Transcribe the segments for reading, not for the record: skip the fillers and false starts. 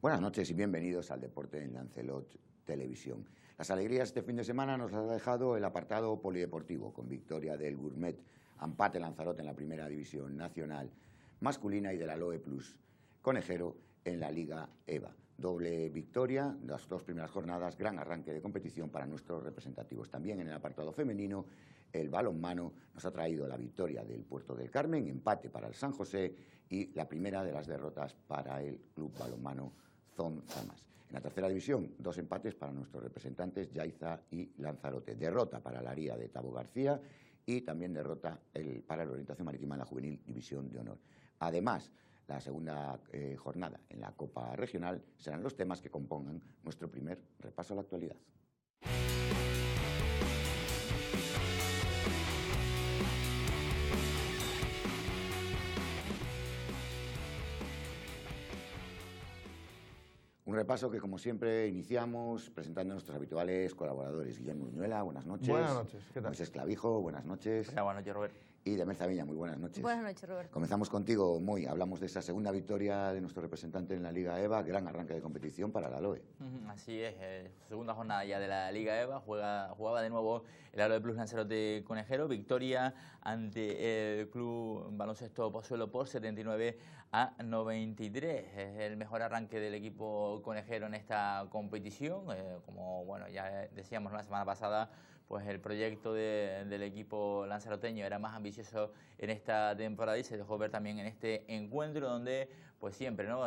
Buenas noches y bienvenidos al Deporte en Lancelot Televisión. Las alegrías este fin de semana nos ha dejado el apartado polideportivo, con victoria del Gourmet, empate Lanzarote en la Primera División Nacional masculina y de la Loe Plus Conejero en la Liga EVA. Doble victoria, las dos primeras jornadas, gran arranque de competición para nuestros representativos. También en el apartado femenino, el balonmano nos ha traído la victoria del Puerto del Carmen, empate para el San José y la primera de las derrotas para el Club Balonmano Zonzamas. En la tercera división, dos empates para nuestros representantes Yaiza y Lanzarote. Derrota para la Ría de Tabo García y también derrota para la Orientación Marítima en la Juvenil División de Honor. Además, la segunda jornada en la Copa Regional serán los temas que compongan nuestro primer repaso a la actualidad. Un repaso que, como siempre, iniciamos presentando a nuestros habituales colaboradores. Guillermo Uñuela, buenas noches. Buenas noches, ¿qué tal? Moisés Clavijo, buenas noches. Buenas noches, Robert. Y Demer Zavilla, muy buenas noches. Buenas noches, Robert. Comenzamos contigo, Moy. Hablamos de esa segunda victoria de nuestro representante en la Liga EVA, gran arranque de competición para la Loe. Así es, segunda jornada ya de la Liga EVA, jugaba de nuevo el Loe Plus Lanzarote Conejero, victoria ante el Club Baloncesto Pozuelo por 79-93. Es el mejor arranque del equipo conejero en esta competición, como bueno ya decíamos la semana pasada, pues el proyecto del equipo lanzaroteño era más ambicioso en esta temporada y se dejó ver también en este encuentro donde pues siempre, ¿no?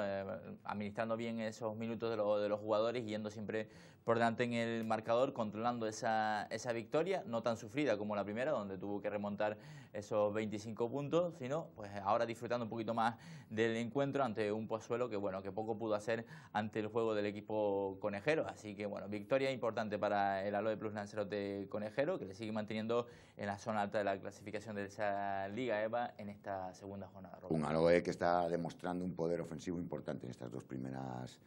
Administrando bien esos minutos de los jugadores, yendo siempre por delante en el marcador, controlando esa victoria, no tan sufrida como la primera, donde tuvo que remontar esos 25 puntos, sino pues ahora disfrutando un poquito más del encuentro ante un Pozuelo que bueno, que poco pudo hacer ante el juego del equipo conejero. Así que bueno, victoria importante para el Aloe Plus Lanzarote Conejero, que le sigue manteniendo en la zona alta de la clasificación de esa Liga EVA en esta segunda jornada. Un Aloe que está demostrando un poder ofensivo importante en estas dos primeras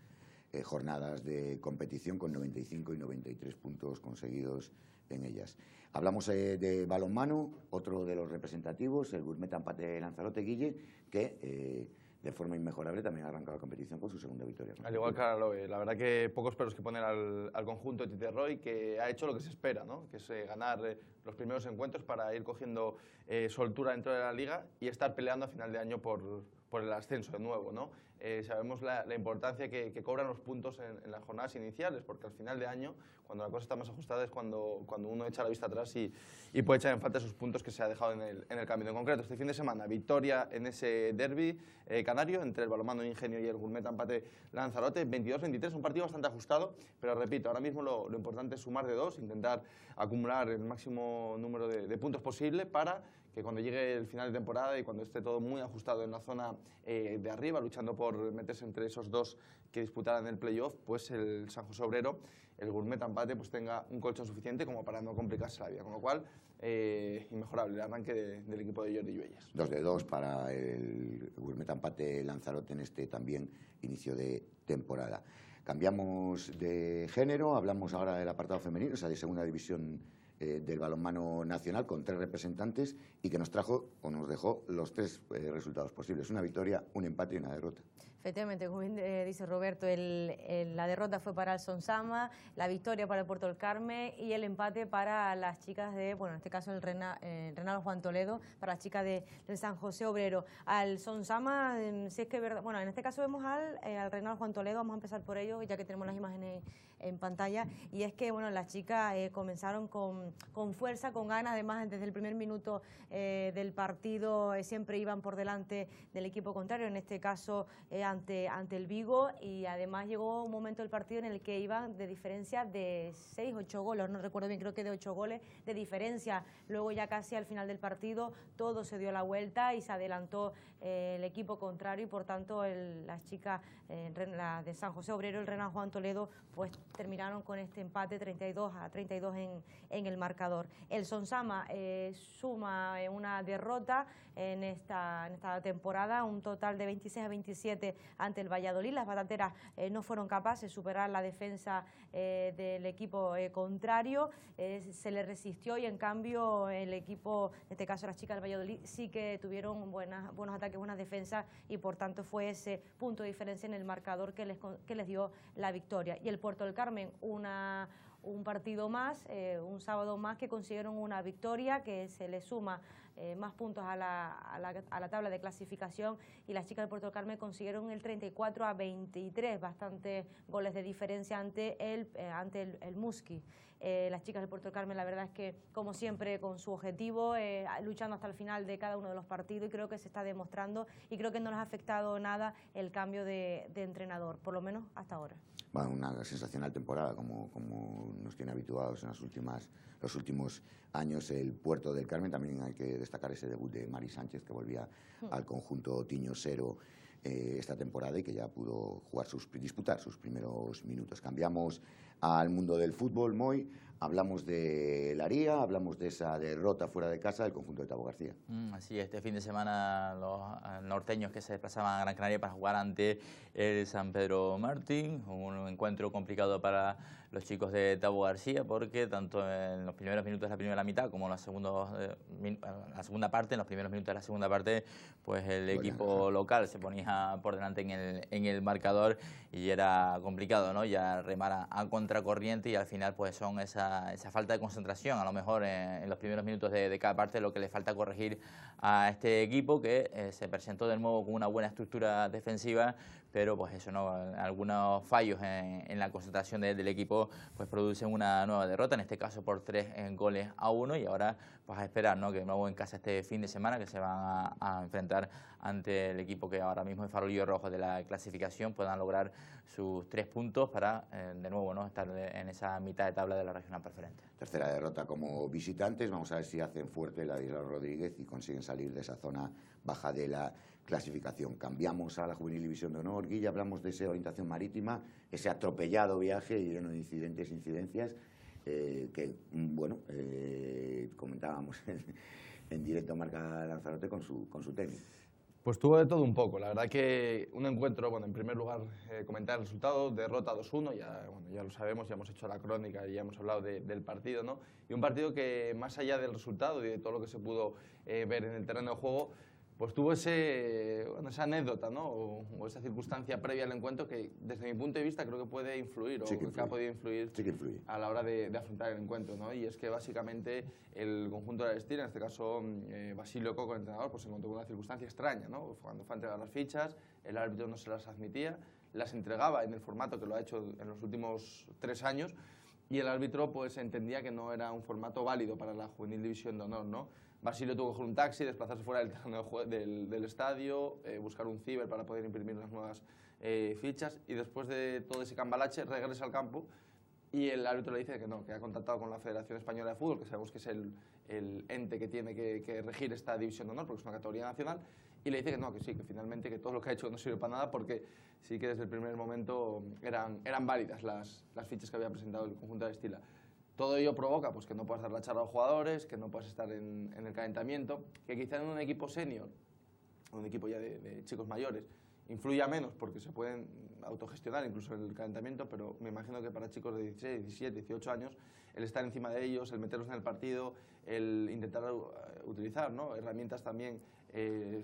jornadas de competición, con 95 y 93 puntos conseguidos en ellas. Hablamos de balonmano, otro de los representativos, el Gourmet empate Lanzarote, Guille, que de forma inmejorable también ha arrancado la competición con su segunda victoria. Al igual que a Aloe, la verdad que pocos peros que poner al conjunto de Tite Roy, que ha hecho lo que se espera, ¿no? Que es ganar los primeros encuentros para ir cogiendo soltura dentro de la liga y estar peleando a final de año por el ascenso de nuevo, ¿no? Sabemos la importancia que cobran los puntos en las jornadas iniciales, porque al final de año, cuando la cosa está más ajustada, es cuando uno echa la vista atrás y puede echar en falta esos puntos que se ha dejado en el camino. En concreto, este fin de semana, victoria en ese derbi canario entre el balonmano Ingenio y el Gourmet empate Lanzarote, 22-23, un partido bastante ajustado, pero repito, ahora mismo lo importante es sumar de dos, intentar acumular el máximo número de puntos posible para que cuando llegue el final de temporada y cuando esté todo muy ajustado en la zona de arriba, luchando por meterse entre esos dos que disputaran el playoff, pues el San José Obrero, el Gourmet empate, pues tenga un colchón suficiente como para no complicarse la vida. Con lo cual, inmejorable el arranque del equipo de Jordi Lluelles. 2-2 para el Gourmet empate Lanzarote en este también inicio de temporada. Cambiamos de género, hablamos ahora del apartado femenino, o sea, de segunda división del balonmano nacional, con 3 representantes y que nos trajo o nos dejó los 3 resultados posibles: una victoria, un empate y una derrota. Efectivamente, como bien dice Roberto, la derrota fue para el Zonzamas, la victoria para el Puerto del Carmen y el empate para las chicas de, bueno, en este caso el Renal Juan Toledo, para las chicas del San José Obrero. Al Zonzamas, si es que verdad, bueno, en este caso vemos al Renal Juan Toledo, vamos a empezar por ello, ya que tenemos las imágenes en pantalla, y es que bueno, las chicas comenzaron con fuerza, con ganas, además desde el primer minuto del partido siempre iban por delante del equipo contrario, en este caso ante el Vigo, y además llegó un momento del partido en el que iban de diferencia de 6, 8 goles, no recuerdo bien, creo que de 8 goles de diferencia. Luego ya casi al final del partido todo se dio la vuelta y se adelantó el equipo contrario y por tanto las chicas la de San José Obrero, el Renal Juan Toledo, pues terminaron con este empate 32-32 en el marcador. El Sonsama suma una derrota en esta temporada, un total de 26-27 ante el Valladolid. Las batateras no fueron capaces de superar la defensa del equipo contrario, se le resistió y en cambio el equipo, en este caso las chicas del Valladolid, sí que tuvieron buenos ataques, buenas defensas y por tanto fue ese punto de diferencia en el marcador que les dio la victoria. Y el Puerto del Carmen, un partido más, un sábado más que consiguieron una victoria que se le suma más puntos a la tabla de clasificación y las chicas de Puerto del Carmen consiguieron el 34-23, bastantes goles de diferencia ante el Musqui. Las chicas del Puerto del Carmen, la verdad es que, como siempre, con su objetivo, luchando hasta el final de cada uno de los partidos, y creo que se está demostrando y creo que no les ha afectado nada el cambio de entrenador, por lo menos hasta ahora. Bueno, una sensacional temporada, como nos tiene habituados en los últimos años el Puerto del Carmen. También hay que destacar ese debut de Mari Sánchez, que volvía al conjunto tiñosero esta temporada y que ya pudo disputar sus primeros minutos. Cambiamos al mundo del fútbol, Moy. Hablamos de la Ría, hablamos de esa derrota fuera de casa del conjunto de Tabo García. Así, este fin de semana los norteños que se desplazaban a Gran Canaria para jugar ante el San Pedro Martín, un encuentro complicado para los chicos de Tabo García porque tanto en los primeros minutos de la primera mitad como en la segunda parte, en los primeros minutos de la segunda parte, pues el equipo local se ponía por delante en el marcador y era complicado, ¿no? Ya remar a contracorriente y al final pues son esa falta de concentración, a lo mejor en los primeros minutos de cada parte, lo que le falta corregir a este equipo que se presentó de nuevo con una buena estructura defensiva, pero pues eso, ¿no? Algunos fallos en la concentración del equipo pues producen una nueva derrota, en este caso por 3-1, y ahora pues a esperar, ¿no? Que de nuevo en casa este fin de semana, que se van a enfrentar ante el equipo que ahora mismo es farolillo rojo de la clasificación, puedan lograr sus 3 puntos para de nuevo, ¿no? Estar en esa mitad de tabla de la regional preferente. Tercera derrota como visitantes. Vamos a ver si hacen fuerte la de Isla Rodríguez y consiguen salir de esa zona baja de la clasificación. Cambiamos a la Juvenil División de Honor. Guilla, hablamos de esa orientación marítima, ese atropellado viaje lleno de incidencias, que, bueno, comentábamos en directo Marca Lanzarote con su tenis. Pues tuvo de todo un poco. La verdad que un encuentro, bueno, en primer lugar, comentar el resultado, derrota 2-1, ya lo sabemos, ya hemos hecho la crónica y ya hemos hablado del partido, ¿no? Y un partido que, más allá del resultado y de todo lo que se pudo ver en el terreno de juego, pues tuvo esa anécdota, ¿no? O esa circunstancia previa al encuentro que, desde mi punto de vista, creo que puede influir, o que ha podido influir a la hora de afrontar el encuentro, ¿no? Y es que, básicamente, el conjunto de la Estira, en este caso Basilio Coco, el entrenador, pues se encontró con una circunstancia extraña, ¿no? Cuando fue a entregar las fichas, el árbitro no se las admitía, las entregaba en el formato que lo ha hecho en los últimos 3 años, y el árbitro pues entendía que no era un formato válido para la Juvenil División de Honor, ¿no? Basilio tuvo que coger un taxi, desplazarse fuera del terreno del estadio, buscar un ciber para poder imprimir unas nuevas fichas, y después de todo ese cambalache regresa al campo y el árbitro le dice que no, que ha contactado con la Federación Española de Fútbol, que sabemos que es el ente que tiene que regir esta división de honor porque es una categoría nacional, y le dice que no, que sí, que finalmente que todo lo que ha hecho no sirve para nada porque sí que desde el primer momento eran válidas las fichas que había presentado el conjunto de Estila. Todo ello provoca pues, que no puedas dar la charla a los jugadores, que no puedas estar en el calentamiento, que quizá en un equipo senior, un equipo ya de chicos mayores, influya menos porque se pueden autogestionar incluso en el calentamiento, pero me imagino que para chicos de 16, 17, 18 años, el estar encima de ellos, el meterlos en el partido, el intentar utilizar, ¿no? Herramientas también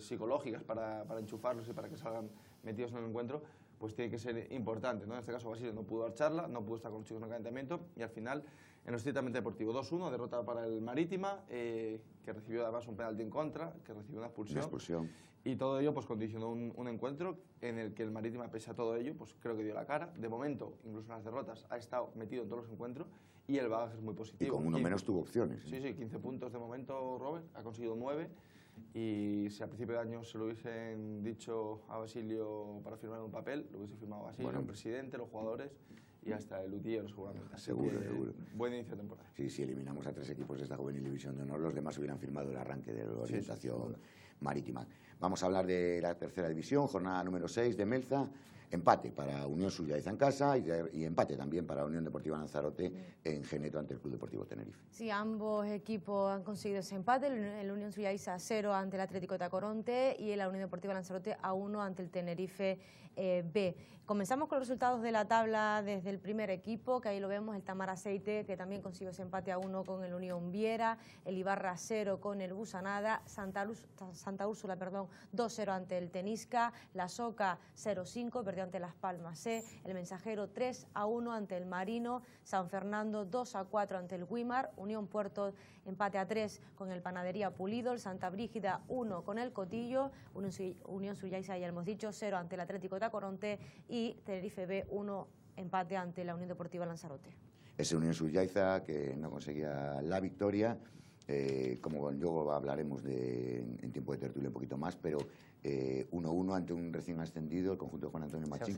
psicológicas para enchufarlos y para que salgan metidos en el encuentro, pues tiene que ser importante, ¿no? En este caso Basilio no pudo dar charla, no pudo estar con los chicos en el calentamiento y al final, en lo estrictamente deportivo, 2-1, derrota para el Marítima, que recibió además un penalti en contra, que recibió una expulsión. Y todo ello pues condicionó un encuentro en el que el Marítima, pese a todo ello, pues creo que dio la cara. De momento, incluso en las derrotas, ha estado metido en todos los encuentros y el bagaje es muy positivo. Y con uno menos tuvo opciones. Sí, 15 puntos de momento, Robert, ha conseguido 9. Y si a principio de año se lo hubiesen dicho a Basilio para firmar un papel, lo hubiese firmado Basilio, el presidente, los jugadores y hasta el utillero seguramente. Seguro. Buen inicio de temporada. Sí, si eliminamos a 3 equipos de esta Juvenil División de Honor, los demás hubieran firmado el arranque de la orientación Marítima. Vamos a hablar de la tercera división, jornada número 6 de Melza. Empate para Unión Suyaiza en casa y empate también para Unión Deportiva Lanzarote en Geneto ante el Club Deportivo Tenerife. Sí, ambos equipos han conseguido ese empate, el Unión Suyaiza 0 ante el Atlético de Tacoronte y la Unión Deportiva Lanzarote a 1 ante el Tenerife B. Comenzamos con los resultados de la tabla desde el primer equipo, que ahí lo vemos, el Tamar Aceite, que también consiguió ese empate a 1 con el Unión Viera, el Ibarra 0 con el Busanada, Santa Úrsula 2-0 ante el Tenisca, la Soca 0-5, perdió ante Las Palmas C, el Mensajero 3-1 ante el Marino, San Fernando 2-4 ante el Guimar, Unión Puerto empate a 3 con el Panadería Pulido, el Santa Brígida 1 con el Cotillo, Unión Suyaiza, ya hemos dicho, 0 ante el Atlético de Tacoronte y Tenerife B 1 empate ante la Unión Deportiva Lanzarote. Ese Unión Suyaiza que no conseguía la victoria, como luego hablaremos en tiempo de tertulia un poquito más, pero 1-1 ante un recién ascendido, el conjunto de Juan Antonio Machín.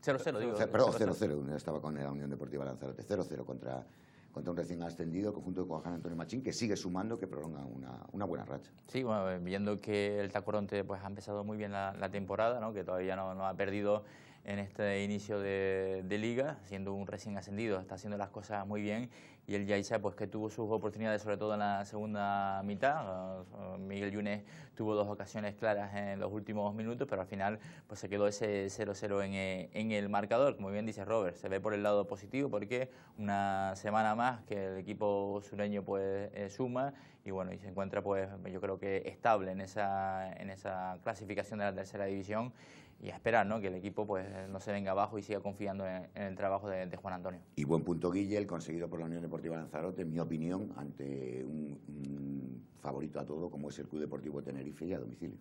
0-0, digo. Perdón, 0-0, estaba con la Unión Deportiva Lanzarote, 0-0 contra un recién ascendido, el conjunto de Juan Antonio Machín, que sigue sumando, que prolonga una buena racha. Sí, bueno, viendo que el Tacoronte pues, ha empezado muy bien la temporada, ¿no? Que todavía no ha perdido en este inicio de liga, siendo un recién ascendido, está haciendo las cosas muy bien, y el Yaiza pues que tuvo sus oportunidades sobre todo en la segunda mitad. Miguel Yunes tuvo 2 ocasiones claras en los últimos minutos, pero al final pues se quedó ese 0-0 en el marcador. Como bien dice Robert, se ve por el lado positivo porque una semana más que el equipo sureño pues suma y bueno, y se encuentra pues yo creo que estable en esa clasificación de la tercera división. Y a esperar, ¿no?, que el equipo pues, no se venga abajo y siga confiando en el trabajo de Juan Antonio. Y buen punto, Guille, el conseguido por la Unión Deportiva Lanzarote, en mi opinión, ante un favorito a todo como es el Club Deportivo Tenerife y a domicilio.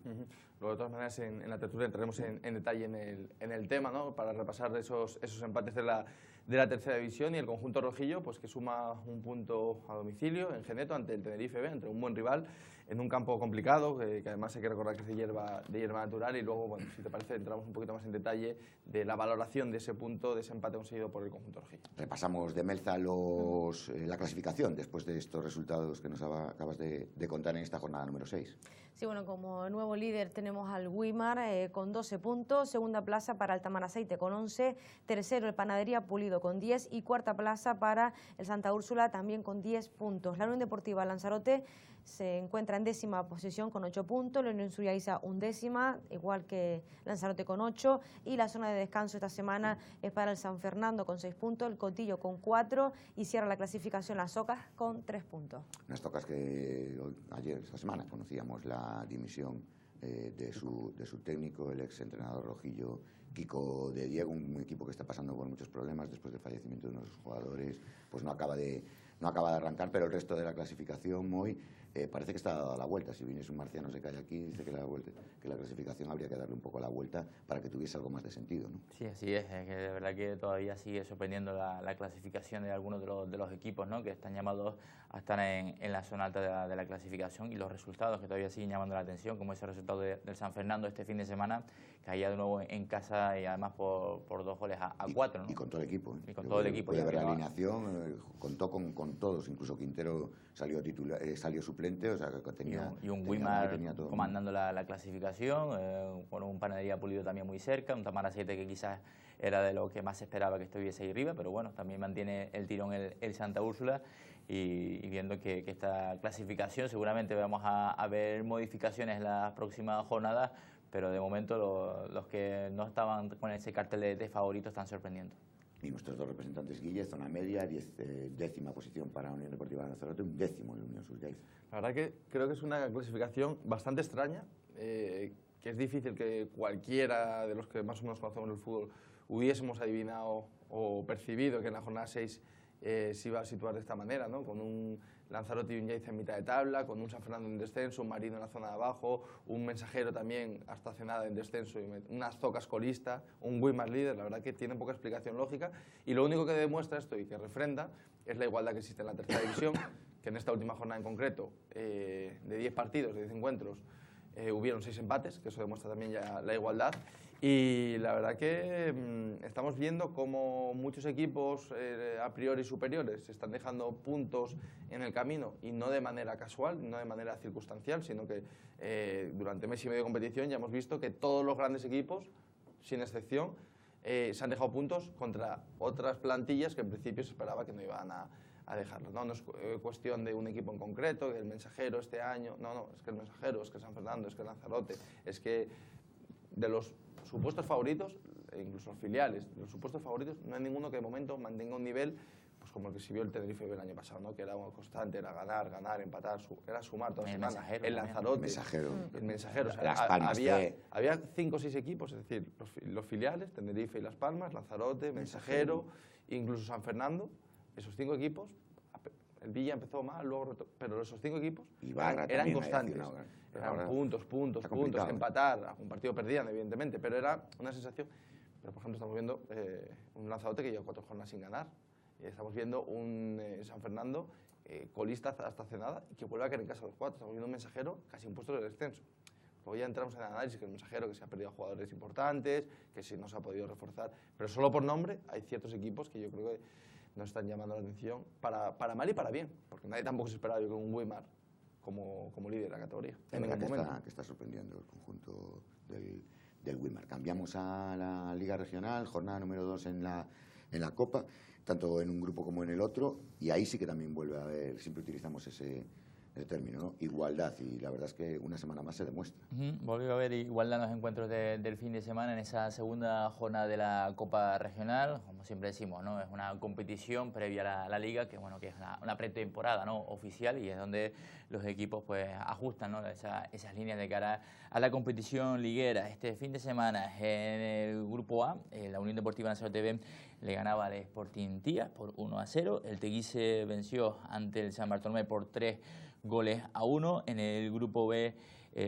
Luego, de todas maneras, en la tertulia entraremos en detalle en el tema, ¿no?, para repasar esos empates de la tercera división, y el conjunto rojillo pues que suma un punto a domicilio en Geneto ante el Tenerife B, ante un buen rival, en un campo complicado, que además hay que recordar que es de hierba natural. Y luego, bueno, si te parece, entramos un poquito más en detalle de la valoración de ese punto, de ese empate conseguido por el conjunto rojillo. Repasamos de Melza la clasificación después de estos resultados que nos acabas de contar en esta jornada número 6. Sí, bueno, como nuevo líder tenemos al Guimar con 12 puntos, segunda plaza para el Tamar Aceite con 11, tercero el Panadería Pulido con 10 y cuarta plaza para el Santa Úrsula también con 10 puntos. La Unión Deportiva Lanzarote se encuentra en 10ª posición con 8 puntos, la Unión Suyaiza 11ª, igual que Lanzarote con 8, y la zona de descanso esta semana es para el San Fernando con 6 puntos, el Cotillo con 4 y cierra la clasificación las Socas con 3 puntos. Las Socas que esta semana conocíamos la dimisión de su técnico, el ex entrenador rojillo Kiko de Diego, un equipo que está pasando por muchos problemas después del fallecimiento de unos jugadores, pues no acaba de arrancar, pero el resto de la clasificación hoy parece que está dada la vuelta. Si viniese un marciano se cae aquí, dice que la clasificación habría que darle un poco la vuelta para que tuviese algo más de sentido, ¿no? Sí, así es, que de verdad que todavía sigue sorprendiendo la clasificación de algunos de los equipos, ¿no?, que están llamados a estar en la zona alta de la clasificación, y los resultados que todavía siguen llamando la atención, como ese resultado del San Fernando este fin de semana, caía de nuevo en casa y además por 2 goles a 4, ¿no? Y con todo el equipo. Y con todo el equipo. Puede ver la alineación, contó con todos, incluso Quintero salió suplente, o sea que tenía... Y un Guimar comandando la clasificación, con un Panadería Pulido también muy cerca, un Tamar Aceite que quizás era de lo que más se esperaba que estuviese ahí arriba, pero bueno, también mantiene el tirón el Santa Úrsula. Y viendo que esta clasificación seguramente vamos a ver modificaciones en las próximas jornadas, pero de momento los que no estaban con ese cartel de favoritos están sorprendiendo. Y nuestros 2 representantes, Guille, zona media, 10ª posición para Unión Deportiva Lanzarote, 11º en la Unión Suyaiza. La verdad que creo que es una clasificación bastante extraña, que es difícil que cualquiera de los que más o menos conocemos el fútbol hubiésemos adivinado o percibido que en la jornada 6 se iba a situar de esta manera, ¿no?, con un Lanzarote y un Yaiza en mitad de tabla, con un San Fernando en descenso, un Marino en la zona de abajo, un Mensajero también hasta hace nada en descenso, y unas Zocas colista, un Guimar líder. La verdad que tiene poca explicación lógica, y lo único que demuestra esto y que refrenda es la igualdad que existe en la tercera división, que en esta última jornada en concreto, de 10 partidos, de 10 encuentros, hubieron 6 empates, que eso demuestra también ya la igualdad. Y la verdad que estamos viendo cómo muchos equipos a priori superiores se están dejando puntos en el camino, y no de manera casual, no de manera circunstancial, sino que durante mes y medio de competición ya hemos visto que todos los grandes equipos, sin excepción, se han dejado puntos contra otras plantillas que en principio se esperaba que no iban a dejarlo. No es cuestión de un equipo en concreto, el Mensajero este año, no, es que el Mensajero, es que San Fernando, es que el Lanzarote, es que de los supuestos favoritos, incluso los filiales, de los supuestos favoritos, no hay ninguno que de momento mantenga un nivel pues como el que se vio el Tenerife el año pasado, ¿no? Que era constante, era ganar, empatar, era sumar toda la semana. El Lanzarote, el Mensajero. O sea, Las Palmas había 5 o 6 equipos, es decir, los filiales, Tenerife y Las Palmas, Lanzarote, Mensajero, incluso San Fernando. Esos 5 equipos, el Villa empezó mal, luego pero esos 5 equipos eran constantes. Eran puntos, empatar, algún partido perdían, evidentemente, pero era una sensación. Pero, por ejemplo, estamos viendo un Lanzarote que lleva 4 jornadas sin ganar. Estamos viendo un San Fernando colista hasta hace nada y que vuelve a caer en casa de los 4. Estamos viendo un Mensajero casi en puesto de descenso. Luego ya entramos en el análisis que el Mensajero que se ha perdido a jugadores importantes, que sí no se ha podido reforzar. Pero solo por nombre hay ciertos equipos que yo creo que nos están llamando la atención para mal y para bien, porque nadie tampoco se esperaba, yo creo, un Weimar como líder de la categoría. En verdad que está sorprendiendo el conjunto del Weimar. Cambiamos a la Liga Regional, jornada número 2 en la Copa, tanto en un grupo como en el otro, y ahí sí que también vuelve a haber, siempre utilizamos ese término, ¿no? Igualdad, y la verdad es que una semana más se demuestra. Volvió a haber igualdad en los encuentros del fin de semana en esa segunda jornada de la Copa Regional. Como siempre decimos, ¿no? Es una competición previa a la Liga, que bueno, que es una pretemporada, ¿no? Oficial, y es donde los equipos pues ajustan, ¿no? esas líneas de cara a la competición liguera. Este fin de semana en el grupo A, la Unión Deportiva Lanzarote B le ganaba al Sporting Tías por 1-0. El Teguise venció ante el San Bartolomé por 3-1. En el grupo B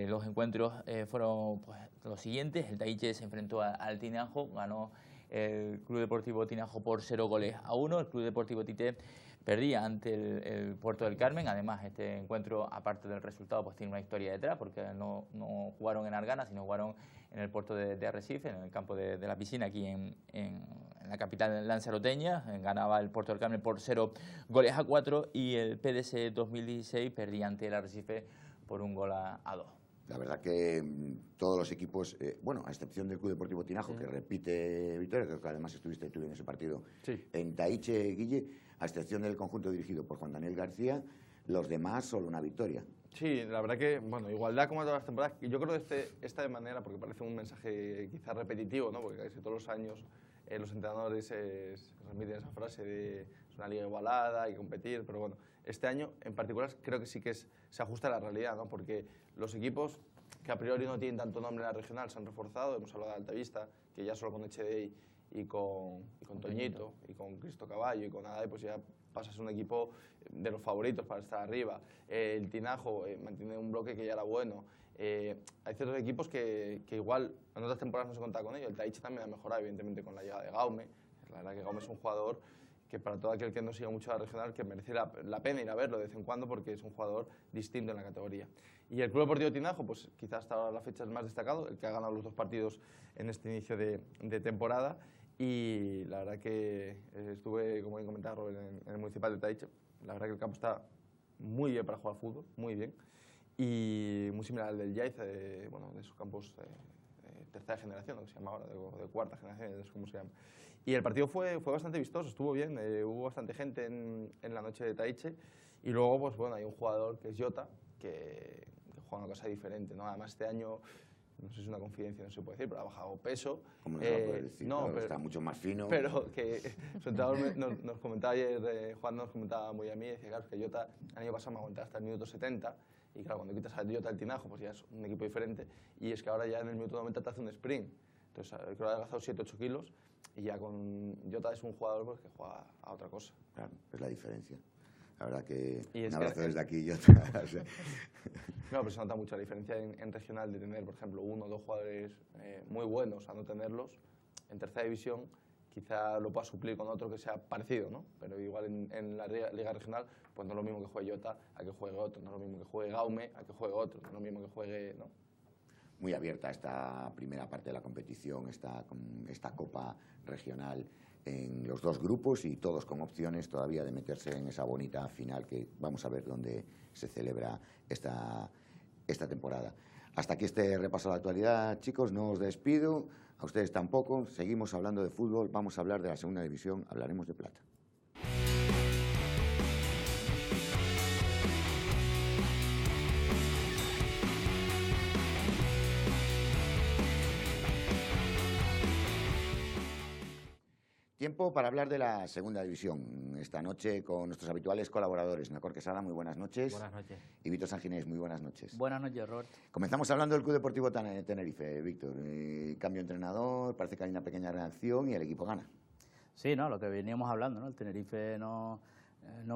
los encuentros fueron pues, los siguientes. El Taiche se enfrentó al Tinajo, ganó el Club Deportivo Tinajo por 0-1. El Club Deportivo Tite perdía ante el Puerto del Carmen. Además, este encuentro, aparte del resultado, pues tiene una historia detrás, porque no jugaron en Argana, sino jugaron en el puerto de Arrecife, en el campo de la piscina, aquí en la capital lanzaroteña. Ganaba el Puerto del Carmen por 0-4, y el PDS 2016 perdía ante el Arrecife por 1-2. La verdad que todos los equipos, bueno, a excepción del Club Deportivo Tinajo, que repite victoria, creo que además estuviste tú en ese partido, sí. En Taiche, Guille, a excepción del conjunto dirigido por Juan Daniel García, los demás solo una victoria. Sí, la verdad que, bueno, igualdad como todas las temporadas. Yo creo que esta de manera, porque parece un mensaje quizás repetitivo, ¿no? Porque casi todos los años los entrenadores transmiten esa frase de es una liga igualada, hay que competir, pero bueno, este año en particular creo que sí que se ajusta a la realidad, ¿no? Porque los equipos que a priori no tienen tanto nombre en la regional se han reforzado. Hemos hablado de Altavista, que ya solo con HDI y con Toñito y con Cristo Caballo y con Adai, pues ya pasas un equipo de los favoritos para estar arriba. El Tinajo mantiene un bloque que ya era bueno. Hay ciertos equipos que igual en otras temporadas no se contaba con ellos. El Taiche también ha mejorado, evidentemente, con la llegada de Gaume. La verdad que Gaume es un jugador que para todo aquel que no siga mucho la regional, que merece la pena ir a verlo de vez en cuando, porque es un jugador distinto en la categoría. Y el Club Deportivo Tinajo, pues quizás hasta ahora la fecha es más destacado, el que ha ganado los 2 partidos en este inicio de temporada. Y la verdad que estuve, como bien comentaba Robert, en el Municipal de Taiche. La verdad que el campo está muy bien para jugar fútbol, muy bien. Y muy similar al del Yaiza, de sus campos de tercera generación, lo que se llama ahora, de cuarta generación, no sé cómo se llama. Y el partido fue bastante vistoso, estuvo bien, hubo bastante gente en la noche de Taiche. Y luego, pues bueno, hay un jugador que es Jota, que juega una cosa diferente, ¿no? Además, este año, no sé si es una confidencia, no se puede decir, pero ha bajado peso. ¿Cómo no se va a poder decir? No, pero está mucho más fino. Pero que su entrenador nos comentaba ayer, Juan nos comentaba muy a mí, decía, claro, que Jota el año pasado me aguantaba hasta el minuto 70, y claro, cuando quitas a Jota al Tinajo, pues ya es un equipo diferente, y es que ahora ya en el minuto 90 te hace un sprint. Entonces, creo que ha adelgazado 7-8 kilos, y ya con Jota es un jugador pues, que juega a otra cosa. Claro, es la diferencia. La verdad que y un abrazo desde aquí, Jota. O sea. Claro, pero se nota mucho la diferencia en regional de tener, por ejemplo, 1 o 2 jugadores muy buenos a no tenerlos. En tercera división quizá lo pueda suplir con otro que sea parecido, ¿no? Pero igual en la liga regional, pues no es lo mismo que juegue Jota a que juegue otro, no es lo mismo que juegue Gaume a que juegue otro, no es lo mismo que juegue, ¿no? muy abierta esta primera parte de la competición, esta Copa Regional en los dos grupos y todos con opciones todavía de meterse en esa bonita final que vamos a ver dónde se celebra esta temporada. Hasta aquí este repaso a la actualidad, chicos, no os despido, a ustedes tampoco, seguimos hablando de fútbol, vamos a hablar de la segunda división, hablaremos de plata. Tiempo para hablar de la segunda división. Esta noche con nuestros habituales colaboradores. Nacor Quesada, muy buenas noches. Buenas noches. Y Víctor Sanginés, muy buenas noches. Buenas noches, Robert. Comenzamos hablando del Club Deportivo Tenerife, Víctor. Cambio de entrenador, parece que hay una pequeña reacción y el equipo gana. Sí, no, lo que veníamos hablando, ¿no? El Tenerife no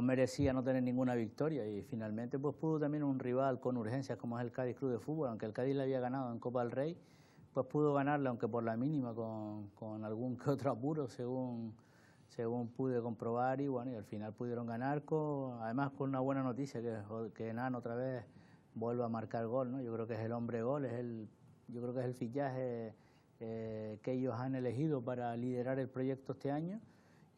merecía no tener ninguna victoria y finalmente pues pudo también un rival con urgencias como es el Cádiz Club de Fútbol, aunque el Cádiz le había ganado en Copa del Rey, pues pudo ganarle, aunque por la mínima, con algún que otro apuro, según pude comprobar, y bueno, y al final pudieron ganar, además con una buena noticia, que Enan otra vez vuelve a marcar gol, ¿no? Yo creo que es el hombre gol, yo creo que es el fichaje que ellos han elegido para liderar el proyecto este año,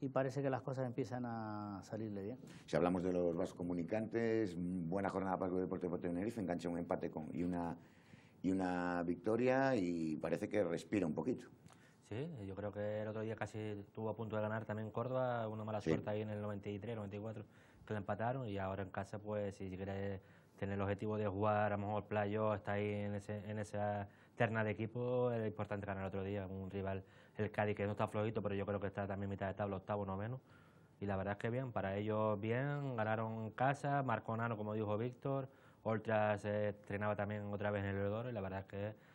y parece que las cosas empiezan a salirle bien. Si hablamos de los vascos comunicantes, buena jornada para el Club Deportivo Tenerife, engancha un empate y una victoria y parece que respira un poquito. Sí, yo creo que el otro día casi estuvo a punto de ganar también Córdoba, una mala suerte ahí en el 93, 94, que le empataron, y ahora en casa, pues si quiere tener el objetivo de jugar a lo mejor playoff, está ahí en esa terna de equipo, es importante ganar el otro día, un rival, el Cádiz, que no está flojito, pero yo creo que está también mitad de tabla, octavo, noveno, y la verdad es que bien, para ellos bien, ganaron en casa, marcó Nano, como dijo Víctor, Oltra se estrenaba también otra vez en el Eudoro, y la verdad es que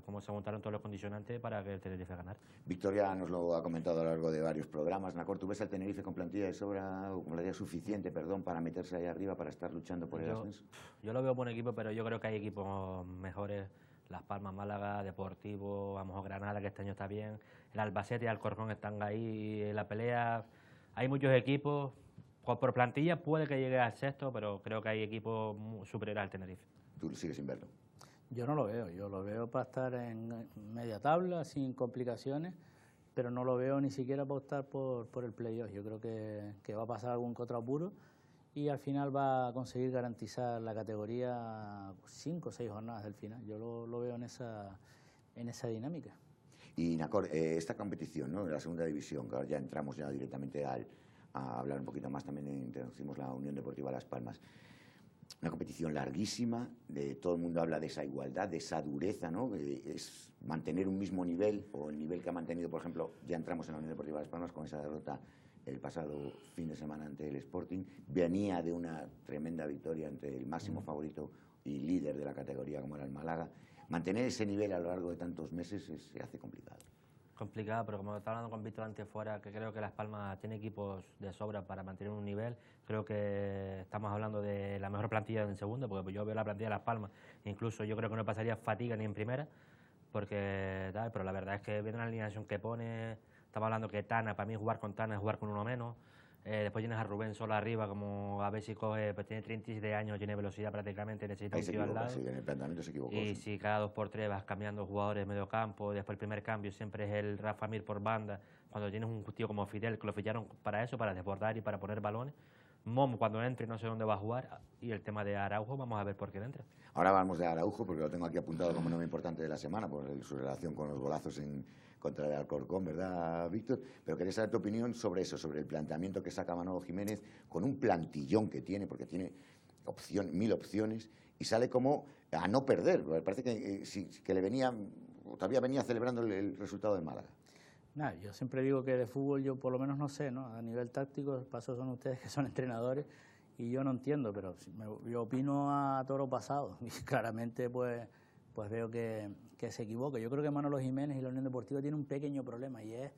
como se montaron todos los condicionantes para que el Tenerife ganara. Victoria nos lo ha comentado a lo largo de varios programas. Nacor, ¿tú ves al Tenerife con plantilla de sobra, o con plantilla suficiente, para meterse ahí arriba, para estar luchando por el ascenso? Yo lo veo buen equipo, pero yo creo que hay equipos mejores. Las Palmas, Málaga, Deportivo, a lo mejor Granada, que este año está bien. El Albacete y Alcorcón están ahí en la pelea. Hay muchos equipos. Por plantilla puede que llegue al sexto, pero creo que hay equipos superiores al Tenerife. ¿Tú sigues sin verlo? Yo no lo veo, yo lo veo para estar en media tabla, sin complicaciones, pero no lo veo ni siquiera para optar por el playoff. Yo creo que va a pasar algún que otro apuro y al final va a conseguir garantizar la categoría 5 o 6 jornadas del final. Yo lo veo en esa dinámica. Y Nacor, esta competición, ¿no?, de la segunda división, que ahora ya entramos directamente a hablar un poquito más, también introducimos la Unión Deportiva Las Palmas. Una competición larguísima, todo el mundo habla de esa igualdad, de esa dureza, ¿no?, es mantener un mismo nivel, o el nivel que ha mantenido, por ejemplo, ya entramos en la Unión Deportiva Las Palmas con esa derrota el pasado fin de semana ante el Sporting, venía de una tremenda victoria ante el máximo favorito y líder de la categoría como era el Málaga. Mantener ese nivel a lo largo de tantos meses se hace complicado. Complicado, pero como estaba hablando con Víctor antes fuera, que creo que Las Palmas tiene equipos de sobra para mantener un nivel. Creo que estamos hablando de la mejor plantilla en segundo, porque yo veo la plantilla de Las Palmas, incluso yo creo que no pasaría fatiga ni en primera, pero la verdad es que viendo la alineación que pone, estamos hablando que Tana, para mí jugar con Tana es jugar con uno menos. Después tienes a Rubén solo arriba, como a ver si coge, pues tiene 37 años, tiene velocidad prácticamente, necesita un tío al lado. Sí, en el planteamiento se equivocó. Y si cada 2 por 3 vas cambiando jugadores de medio campo, después el primer cambio siempre es el Rafa Mir por banda, cuando tienes un tío como Fidel, que lo ficharon para eso, para desbordar y para poner balones. Mom cuando entre no sé dónde va a jugar, y el tema de Araujo vamos a ver por qué entra. Ahora vamos de Araujo, porque lo tengo aquí apuntado como nombre importante de la semana, por su relación con los golazos contra el Alcorcón, ¿verdad, Víctor? Pero quería saber tu opinión sobre eso, sobre el planteamiento que saca Manolo Jiménez, con un plantillón que tiene, porque tiene 1000 opciones, y sale como a no perder. Parece que le venía, todavía venía celebrando el resultado de Málaga. Nada, yo siempre digo que de fútbol yo por lo menos no sé, ¿no? A nivel táctico, paso son ustedes que son entrenadores y yo no entiendo, pero yo opino a toro pasado y claramente pues veo que se equivoca. Yo creo que Manolo Jiménez y la Unión Deportiva tienen un pequeño problema y es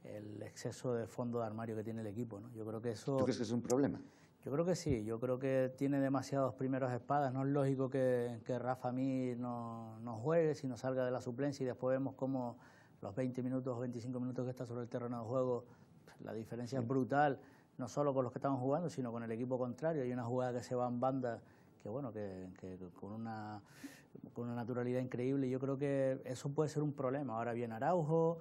el exceso de fondo de armario que tiene el equipo, ¿no? Yo creo que eso... ¿Tú crees que es un problema? Yo creo que sí, yo creo que tiene demasiados primeros espadas. No es lógico que Rafa Mir no juegue, sino salga de la suplencia y después vemos cómo los 20 minutos o 25 minutos que está sobre el terreno de juego, la diferencia es brutal, no solo con los que estaban jugando, sino con el equipo contrario. Hay una jugada que se va en banda bueno, que con una naturalidad increíble. Yo creo que eso puede ser un problema. Ahora viene Araujo,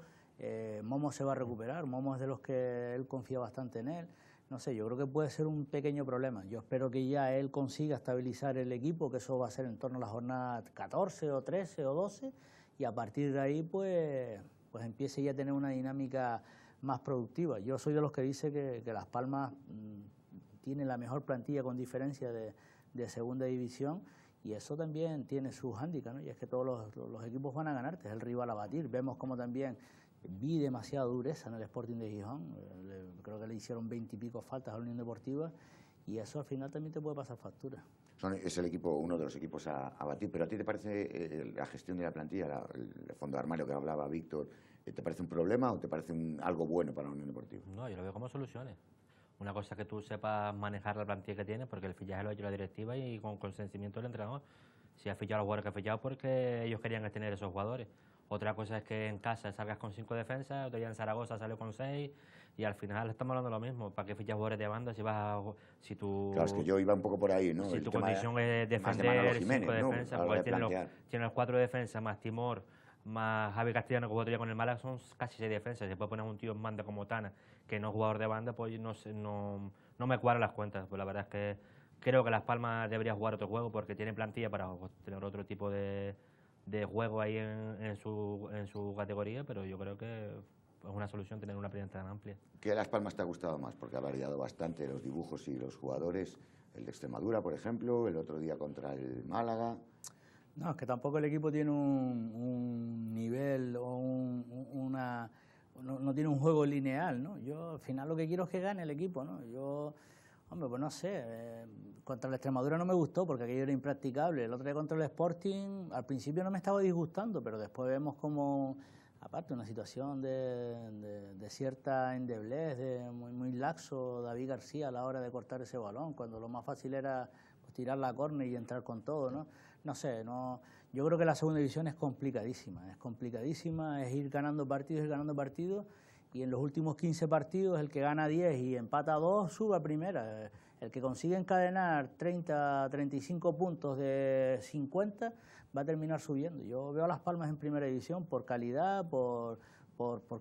Momo se va a recuperar, Momo es de los que él confía bastante en él. No sé, yo creo que puede ser un pequeño problema. Yo espero que ya él consiga estabilizar el equipo, que eso va a ser en torno a la jornada 14 o 13 o 12, y a partir de ahí pues empiece ya a tener una dinámica más productiva. Yo soy de los que dice que Las Palmas tiene la mejor plantilla con diferencia de segunda división, y eso también tiene su hándicap, ¿no? Y es que todos los equipos van a ganarte, es el rival a batir. Vemos como también vi demasiada dureza en el Sporting de Gijón, creo que le hicieron 20 y pico faltas a la Unión Deportiva, y eso al final también te puede pasar factura. Es el equipo, uno de los equipos a batir, pero ¿a ti te parece la gestión de la plantilla, el fondo de armario que hablaba Víctor, te parece un problema o te parece algo bueno para la Unión Deportiva? No, yo lo veo como soluciones. Una cosa es que tú sepas manejar la plantilla que tienes, porque el fichaje lo ha hecho la directiva y con consentimiento del entrenador. Si has fichado a los jugadores que has fichado, porque ellos querían tener esos jugadores. Otra cosa es que en casa salgas con 5 defensas, otro día en Zaragoza salió con 6, y al final estamos hablando de lo mismo. ¿Para qué fichas jugadores de banda si tú... Claro, es que yo iba un poco por ahí, ¿no? Si tu condición es defender 5 defensas, porque tiene los 4 defensas, más Timor, más Javi Castellano, que jugó otro día con el Málaga, son casi 6 defensas. Si puede poner un tío en banda como Tana, que no es jugador de banda, pues no me cuadran las cuentas. Pues la verdad es que creo que Las Palmas debería jugar otro juego, porque tiene plantilla para tener otro tipo de juego ahí en su categoría, pero yo creo que es una solución tener una plantilla tan amplia. ¿Qué de Las Palmas te ha gustado más? Porque ha variado bastante los dibujos y los jugadores. El de Extremadura, por ejemplo, el otro día contra el Málaga. No, es que tampoco el equipo tiene un nivel o no tiene un juego lineal, ¿no? Yo al final lo que quiero es que gane el equipo, ¿no? Hombre, pues no sé, contra la Extremadura no me gustó porque aquello era impracticable. El otro día contra el Sporting, al principio no me estaba disgustando, pero después vemos como, aparte, una situación de cierta endeblez, muy laxo David García a la hora de cortar ese balón, cuando lo más fácil era pues, tirar la córner y entrar con todo, ¿no? No sé, yo creo que la segunda división es complicadísima, es ir ganando partidos, y en los últimos 15 partidos el que gana 10 y empata 2 sube a primera. El que consigue encadenar 30, 35 puntos de 50 va a terminar subiendo. Yo veo a Las Palmas en primera división por calidad, por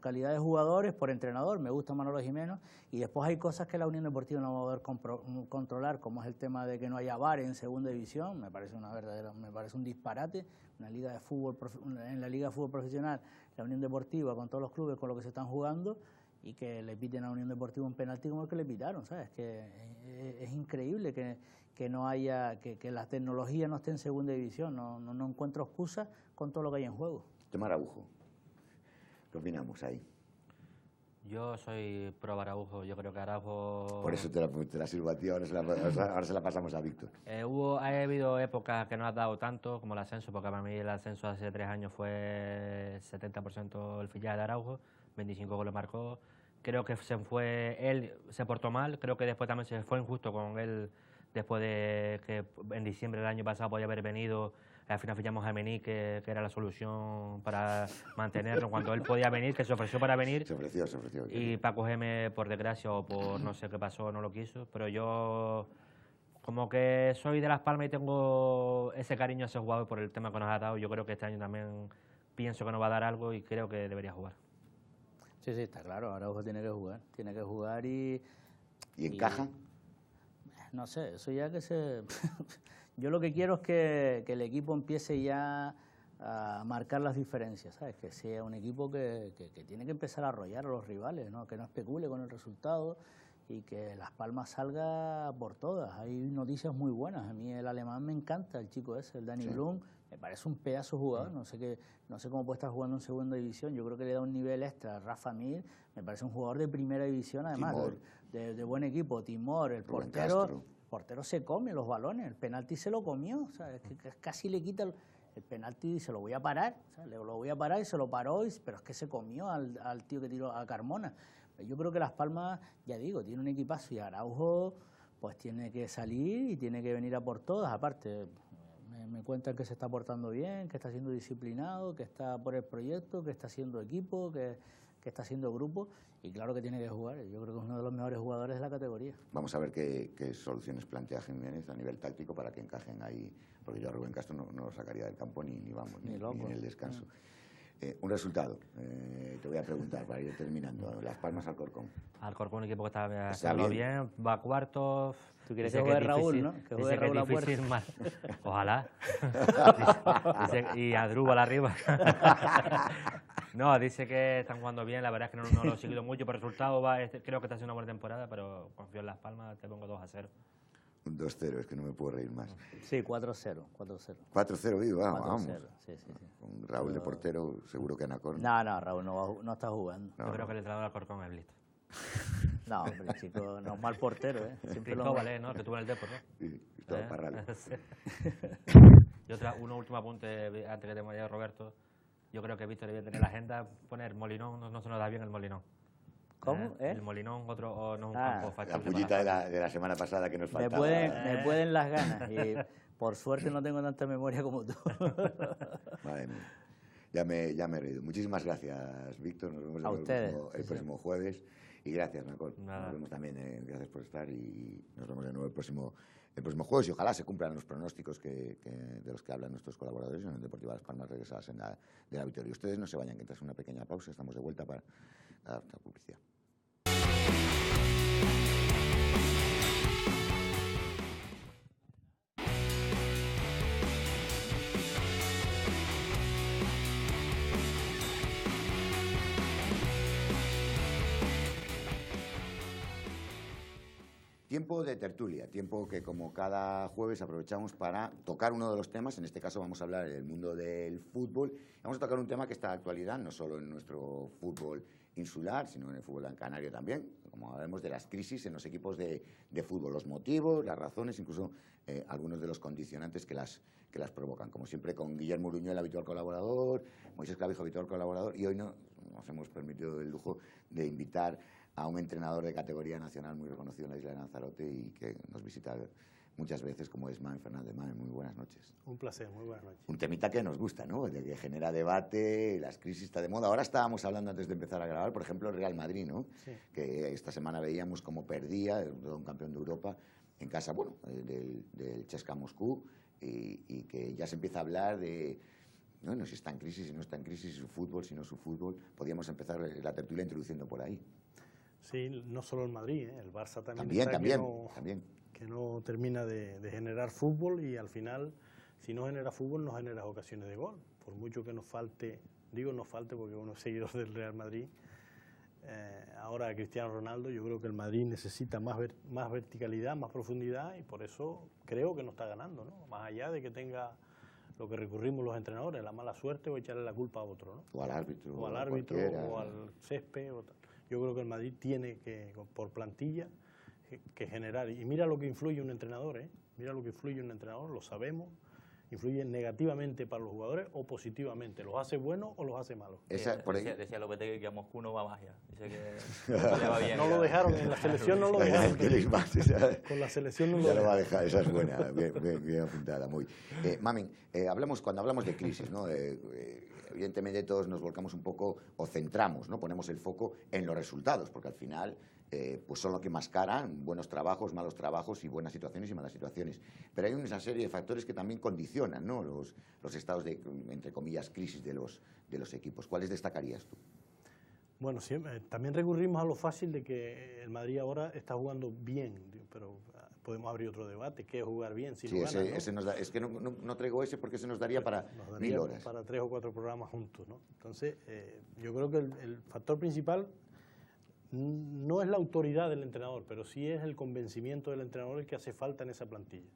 calidad de jugadores, por entrenador. Me gusta Manolo Jimeno, y después hay cosas que la Unión Deportiva no va a poder controlar, como es el tema de que no haya VAR en segunda división. Me parece un disparate. En la Liga de Fútbol Profesional, la Unión Deportiva con todos los clubes con los que se están jugando, y que le piten a la Unión Deportiva un penalti como el que le pitaron, ¿sabes? Que es increíble que no haya, que la tecnología no esté en segunda división. No encuentro excusas con todo lo que hay en juego. Tema Araujo. ¿Qué opinamos ahí? Yo soy pro Araujo, yo creo que Araujo... Por eso te la sirvo a ti, ahora se la pasamos a Víctor. Ha habido épocas que no ha dado tanto como el ascenso, porque para mí el ascenso hace 3 años fue 70% el fichaje de Araujo, 25 goles marcó. Creo que él se portó mal, creo que después también se fue injusto con él, después de que en diciembre del año pasado podía haber venido. Al final fichamos a Mení, que era la solución para mantenerlo. Cuando él podía venir, que se ofreció para venir. Se ofreció. Y Paco Gémez, por desgracia o por no sé qué pasó, no lo quiso. Pero yo, como que soy de Las Palmas y tengo ese cariño a ese jugador por el tema que nos ha dado. Yo creo que este año también pienso que nos va a dar algo y creo que debería jugar. Sí, está claro. Araujo tiene que jugar y... ¿Y encaja? No sé, eso ya que se... Yo lo que quiero es que el equipo empiece ya a marcar las diferencias, ¿sabes? Que sea un equipo que tiene que empezar a arrollar a los rivales, ¿no? Que no especule con el resultado y que Las Palmas salga por todas. Hay noticias muy buenas. A mí el alemán me encanta, el chico ese, el Dani Blum. Me parece un pedazo de jugador. No sé cómo puede estar jugando en segunda división. Yo creo que le da un nivel extra. Rafa Mir me parece un jugador de primera división, además, de buen equipo. Timor, el portero se come los balones, el penalti se lo comió, o sea, es que casi le quita el penalti y dice, lo voy a parar, o sea, lo voy a parar, y se lo paró, pero es que se comió al tío que tiró a Carmona. Yo creo que Las Palmas, ya digo, tiene un equipazo, y Araujo pues tiene que salir y tiene que venir a por todas. Aparte, me cuentan que se está portando bien, que está siendo disciplinado, que está por el proyecto, que está haciendo equipo, que que está haciendo grupo y claro que tiene que jugar. Yo creo que es uno de los mejores jugadores de la categoría. Vamos a ver qué soluciones plantea Jiménez a nivel táctico para que encajen ahí, porque yo a Rubén Castro no lo sacaría del campo ni en el descanso. Un resultado, te voy a preguntar para ir terminando. Las Palmas Alcorcón. Alcorcón, un equipo que está haciendo bien, va a cuartos. Tú quieres que juegue Raúl, ¿no? Que juegue Raúl a puerta. Ojalá. Y Adrúbal arriba. No, dice que están jugando bien, la verdad es que no lo he seguido mucho, por resultado creo que está haciendo una buena temporada, pero confío en Las Palmas, te pongo 2-0. Un 2-0, es que no me puedo reír más. Sí, 4-0. 4-0, digo, vamos. Sí. Con Raúl de portero, seguro que Anacor. No, Raúl no está jugando. Yo creo que el entrenador de Alcorcón es listo. No, hombre, chico, no es mal portero, ¿eh? Siempre Cristóbal, ¿no? Que tuvo en el Depor, ¿no? Sí, Cristóbal Parral. Y un último apunte antes que te vaya Roberto. Yo creo que Víctor debe tener la agenda, poner Molinón, no se nos da bien el Molinón. ¿Cómo? El Molinón, otro, o no un campo fácil. La pullita de la semana pasada que nos faltaba. Me pueden las ganas y por suerte no tengo tanta memoria como tú. Madre mía. Ya me he reído. Muchísimas gracias, Víctor. Nos vemos el próximo jueves. Y gracias, Nacol. Nos vemos también. Gracias por estar y nos vemos de nuevo el próximo jueves. Y ojalá se cumplan los pronósticos de los que hablan nuestros colaboradores en el Deportivo Las Palmas, regresa a la senda de la victoria. Ustedes no se vayan, que tras una pequeña pausa estamos de vuelta para dar otra publicidad. Tiempo de tertulia, tiempo que como cada jueves aprovechamos para tocar uno de los temas. En este caso vamos a hablar del mundo del fútbol. Vamos a tocar un tema que está de actualidad, no solo en nuestro fútbol insular, sino en el fútbol canario también. Como hablamos de las crisis en los equipos de fútbol, los motivos, las razones, incluso algunos de los condicionantes que las provocan. Como siempre con Guillermo Uruñuel, habitual colaborador, Moisés Clavijo, habitual colaborador, y hoy nos hemos permitido el lujo de invitar a un entrenador de categoría nacional muy reconocido en la isla de Lanzarote y que nos visita muchas veces, como es Mamen Fernández. Mamen, muy buenas noches. Un placer, muy buenas noches. Un temita que nos gusta, ¿no? De que genera debate, las crisis está de moda. Ahora estábamos hablando antes de empezar a grabar, por ejemplo, el Real Madrid, ¿no? Sí. Que esta semana veíamos cómo perdía, un campeón de Europa, en casa, bueno, del CSKA Moscú, y que ya se empieza a hablar de... Bueno, si está en crisis, si no está en crisis, si su fútbol, si no su fútbol. Podríamos empezar la tertulia introduciendo por ahí. Sí, no solo el Madrid, el Barça también. Que no termina de generar fútbol y al final, si no genera fútbol, no genera ocasiones de gol. Por mucho que nos falte, digo nos falte porque uno es seguidor del Real Madrid, ahora Cristiano Ronaldo, yo creo que el Madrid necesita más verticalidad, más profundidad y por eso creo que no está ganando, ¿no? Más allá de que tenga lo que recurrimos los entrenadores, la mala suerte o echarle la culpa a otro, ¿no? O al árbitro. O al césped. Yo creo que el Madrid tiene que, por plantilla, que generar. Y mira lo que influye un entrenador, ¿eh? Mira lo que influye un entrenador, lo sabemos. Influye negativamente para los jugadores o positivamente. ¿Los hace buenos o los hace malos? Decía Lopetegui que a Moscú no va más ya. Dice que no le va bien. No lo dejaron, en la selección no lo dejaron. Con la selección no lo dejaron. Ya lo va a dejar, esa es buena, bien apuntada, muy. Mamen, cuando hablamos de crisis, ¿no? Evidentemente todos nos volcamos un poco o centramos, ¿no? Ponemos el foco en los resultados, porque al final pues son lo que mascaran buenos trabajos, malos trabajos y buenas situaciones y malas situaciones. Pero hay una serie de factores que también condicionan, ¿no? los estados de, entre comillas, crisis de los equipos. ¿Cuáles destacarías tú? Bueno, sí, también recurrimos a lo fácil de que el Madrid ahora está jugando bien, pero podemos abrir otro debate. ¿Qué es jugar bien? Si sí, no gana, ese nos da, es que no traigo ese porque se nos daría para 1000 horas. Para 3 o 4 programas juntos, ¿no? Entonces, yo creo que el factor principal no es la autoridad del entrenador, pero sí es el convencimiento del entrenador el que hace falta en esa plantilla.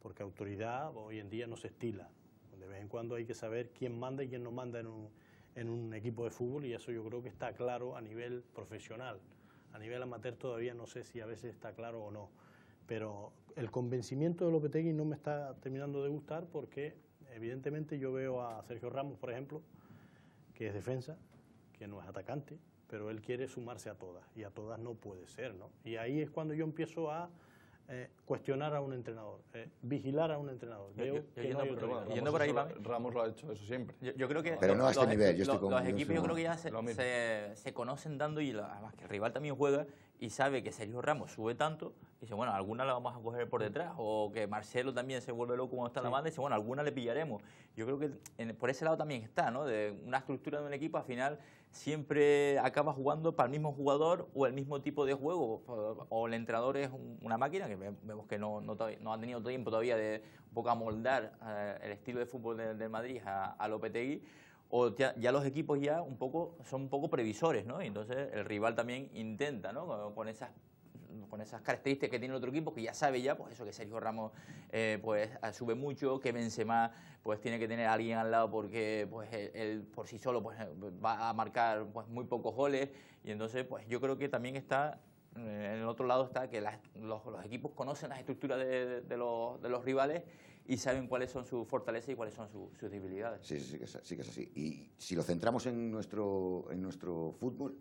Porque autoridad hoy en día no se estila. De vez en cuando hay que saber quién manda y quién no manda en un equipo de fútbol y eso yo creo que está claro a nivel profesional. A nivel amateur todavía no sé si a veces está claro o no. Pero el convencimiento de Lopetegui no me está terminando de gustar porque evidentemente yo veo a Sergio Ramos, por ejemplo, que es defensa, que no es atacante, pero él quiere sumarse a todas y a todas no puede ser, ¿no? Y ahí es cuando yo empiezo a cuestionar a un entrenador, vigilar a un entrenador. Veo que no hay autoridad. Yendo por ahí, Ramos lo ha hecho eso siempre. Yo creo que Pero no a este nivel, yo estoy con los equipos yo no. creo que ya se conocen dando y además que el rival también juega y sabe que Sergio Ramos sube tanto y dice, bueno, alguna la vamos a coger por detrás, o que Marcelo también se vuelve loco cuando está en la banda y dice, bueno, alguna le pillaremos. Yo creo que por ese lado también está, ¿no? De una estructura de un equipo, al final siempre acaba jugando para el mismo jugador o el mismo tipo de juego, o el entrenador es una máquina, que vemos que no ha tenido tiempo todavía de un poco amoldar el estilo de fútbol del Madrid a Lopetegui, o ya los equipos ya son un poco previsores, ¿no? Y entonces el rival también intenta, ¿no? Con esas características que tiene el otro equipo, que ya sabe ya, pues eso, que Sergio Ramos pues sube mucho, que Benzema pues tiene que tener a alguien al lado porque pues él por sí solo pues va a marcar pues muy pocos goles, y entonces pues yo creo que también está en el otro lado está que los equipos conocen las estructuras de los rivales y saben cuáles son sus fortalezas y cuáles son sus debilidades. Sí que es así. Y si lo centramos en nuestro fútbol,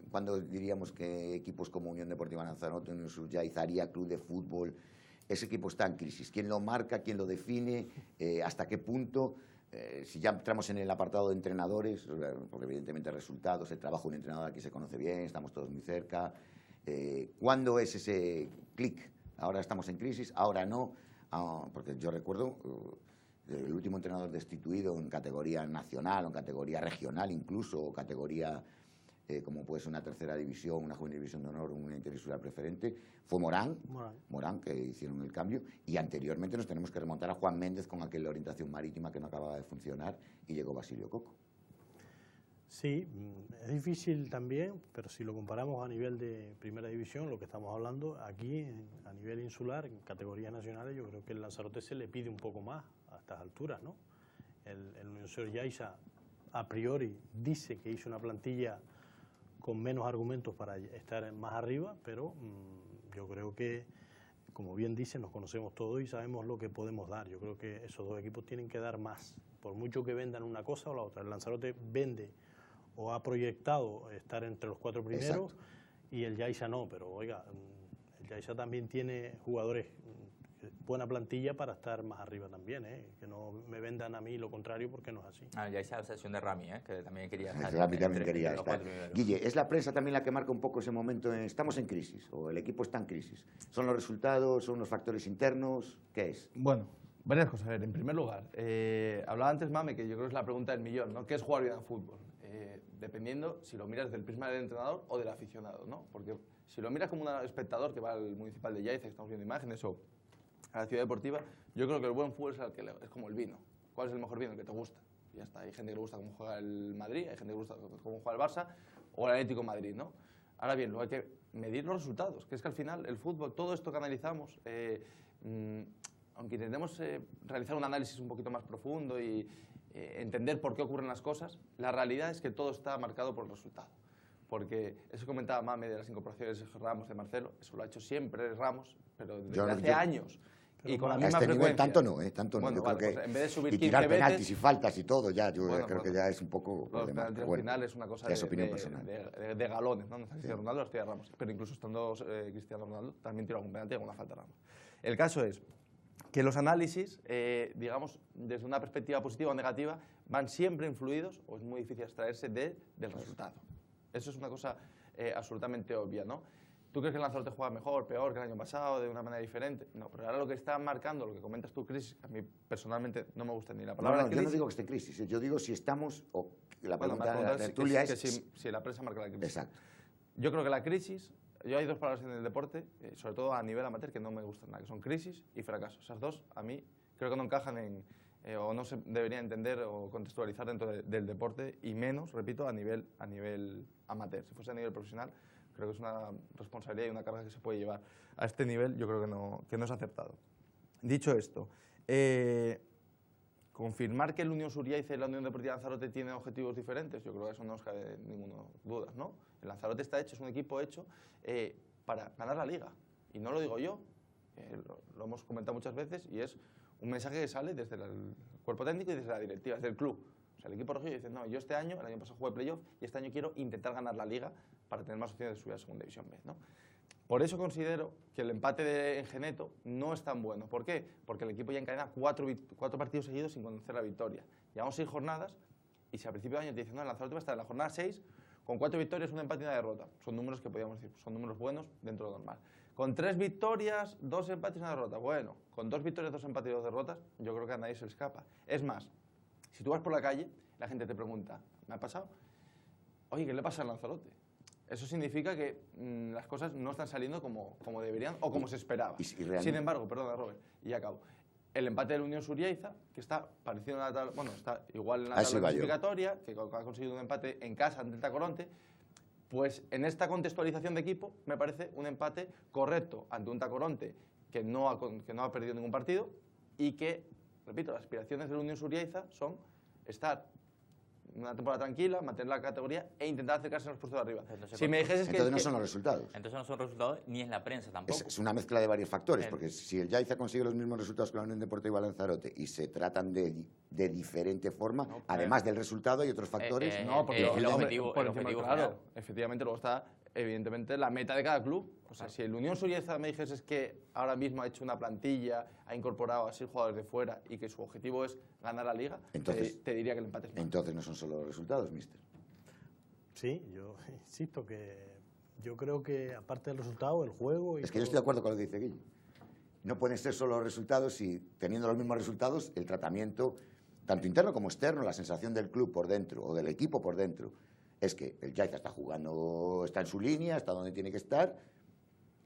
¿cuándo diríamos que equipos como Unión Deportiva Lanzarote, Unión Surjaizaria, Club de Fútbol, ese equipo está en crisis? ¿Quién lo marca? ¿Quién lo define? ¿Hasta qué punto? Si ya entramos en el apartado de entrenadores, porque evidentemente resultados, el trabajo de un entrenador aquí se conoce bien, estamos todos muy cerca. ¿Cuándo es ese clic? Ahora estamos en crisis, ahora no. Porque yo recuerdo el último entrenador destituido en categoría nacional, o en categoría regional incluso, o categoría como puede ser una tercera división, una juvenil división de honor, una interinsular preferente, fue Morán, que hicieron el cambio, y anteriormente nos tenemos que remontar a Juan Méndez con aquella orientación marítima que no acababa de funcionar, y llegó Basilio Coco. Sí, es difícil también, pero si lo comparamos a nivel de primera división, lo que estamos hablando aquí, a nivel insular, en categorías nacionales, yo creo que el Lanzarote se le pide un poco más a estas alturas, ¿no? El Unión Surjaiza, a priori, dice que hizo una plantilla con menos argumentos para estar más arriba, pero yo creo que, como bien dice, nos conocemos todos y sabemos lo que podemos dar. Yo creo que esos dos equipos tienen que dar más, por mucho que vendan una cosa o la otra. El Lanzarote vende o ha proyectado estar entre los 4 primeros. Exacto. Y el Yaiza no, pero oiga, el Yaiza también tiene jugadores, buena plantilla para estar más arriba también, que no me vendan a mí lo contrario, porque no es así. Ya esa obsesión de Rami, que también quería estar. Rami también quería estar. Guille, ¿es la prensa también la que marca un poco ese momento estamos en crisis, o el equipo está en crisis? ¿Son los resultados, son los factores internos? ¿Qué es? Bueno, varias cosas. A ver, en primer lugar, hablaba antes Mame, que yo creo que es la pregunta del millón, ¿no? ¿Qué es jugar bien al fútbol? Dependiendo si lo miras del prisma del entrenador o del aficionado, ¿no? Porque si lo miras como un espectador que va al Municipal de Yaiza, que estamos viendo imágenes, o a la Ciudad Deportiva, yo creo que el buen fútbol es como el vino. ¿Cuál es el mejor vino? El que te gusta. Y ya está. Hay gente que le gusta cómo juega el Madrid, hay gente que le gusta cómo juega el Barça o el Atlético de Madrid, ¿no? Ahora bien, luego hay que medir los resultados, que es que al final el fútbol, todo esto que analizamos, aunque intentemos realizar un análisis un poquito más profundo y entender por qué ocurren las cosas, la realidad es que todo está marcado por el resultado. Porque eso comentaba Mame de las incorporaciones de Ramos, de Marcelo, eso lo ha hecho siempre Ramos, pero desde hace años. Y con la misma frecuencia. Nivel, tanto no, tanto no. Bueno, yo vale, creo que pues en vez de subir y 15 tirar veces, penaltis y faltas y todo, ya, yo bueno, creo que ya es un poco los penaltis al final es una cosa de galones, ¿no? No está Cristiano Ronaldo, estoy a Ramos. Pero incluso estando Cristiano Ronaldo, también tiró algún penalti y alguna falta a Ramos. El caso es que los análisis, digamos, desde una perspectiva positiva o negativa, van siempre influidos, o es muy difícil extraerse del resultado. Eso es una cosa absolutamente obvia, ¿no? ¿Tú crees que el Lanzarote juega mejor, peor que el año pasado, de una manera diferente? No, pero ahora lo que está marcando, lo que comentas tú, crisis, a mí personalmente no me gusta ni la palabra crisis. Yo no digo que esté en crisis, yo digo si estamos, o la pregunta de la tertulia es si la prensa marca la crisis. Exacto. Yo creo que la crisis, yo hay dos palabras en el deporte, sobre todo a nivel amateur, que no me gustan nada, que son crisis y fracaso. Esas dos, a mí, creo que no encajan o no se deberían entender o contextualizar dentro del deporte, y menos, repito, a nivel amateur. Si fuese a nivel profesional, creo que es una responsabilidad y una carga que se puede llevar. A este nivel yo creo que no es acertado. Dicho esto, confirmar que el Unión Surjaiza y la Unión Deportiva Lanzarote tienen objetivos diferentes, yo creo que eso no os cabe ninguna duda, ¿no? El Lanzarote está hecho, es un equipo hecho para ganar la Liga. Y no lo digo yo, lo hemos comentado muchas veces, y es un mensaje que sale desde el cuerpo técnico y desde la directiva, desde el club. O sea, el equipo rojillo dice, no, yo el año pasado jugué playoff y este año quiero intentar ganar la Liga para tener más opciones de subir a Segunda División B, ¿no? Por eso considero que el empate en Geneto no es tan bueno. ¿Por qué? Porque el equipo ya encadena cuatro partidos seguidos sin conocer la victoria. Llevamos 6 jornadas y si a principio de año te dicen, no, el Lanzarote va a estar en la jornada 6 con 4 victorias, un empate y una derrota. Son números que podríamos decir, son números buenos dentro de lo normal. Con 3 victorias, 2 empates y una derrota. Bueno, con 2 victorias, 2 empates y 2 derrotas, yo creo que a nadie se le escapa. Es más, si tú vas por la calle, la gente te pregunta, ¿me ha pasado? Oye, ¿qué le pasa al Lanzarote? Eso significa que las cosas no están saliendo como deberían o como se esperaba. Sin embargo, perdona, Robert, y acabo. El empate del Unión Suriaiza, que está parecido a la bueno, está igual en la tabla clasificatoria, que ha conseguido un empate en casa ante el Tacoronte, pues en esta contextualización de equipo me parece un empate correcto ante un Tacoronte que no ha perdido ningún partido y que, repito, las aspiraciones del Unión Suriaiza son estar una temporada tranquila, mantener la categoría e intentar acercarse a los puestos de arriba. Si me dijeses entonces no son los resultados. Entonces no son resultados ni es la prensa tampoco. Es una mezcla de varios factores, porque si el Yaiza consigue los mismos resultados que la Unión Deportiva Lanzarote y se tratan de diferente forma, no, además del resultado hay otros factores. No, porque el objetivo claro, efectivamente, luego está evidentemente la meta de cada club. O sea, si el Unión Suriaiza me dijes que ahora mismo ha hecho una plantilla, ha incorporado a 6 jugadores de fuera y que su objetivo es ganar la Liga, entonces, te diría que el empate es malo. Entonces no son solo los resultados, mister. Sí, yo insisto que yo creo que aparte del resultado, el juego... Es que yo estoy de acuerdo con lo que dice Guille. No pueden ser solo los resultados y teniendo los mismos resultados, el tratamiento, tanto interno como externo, la sensación del club por dentro o del equipo por dentro, es que el Yaiza está jugando, está en su línea, está donde tiene que estar,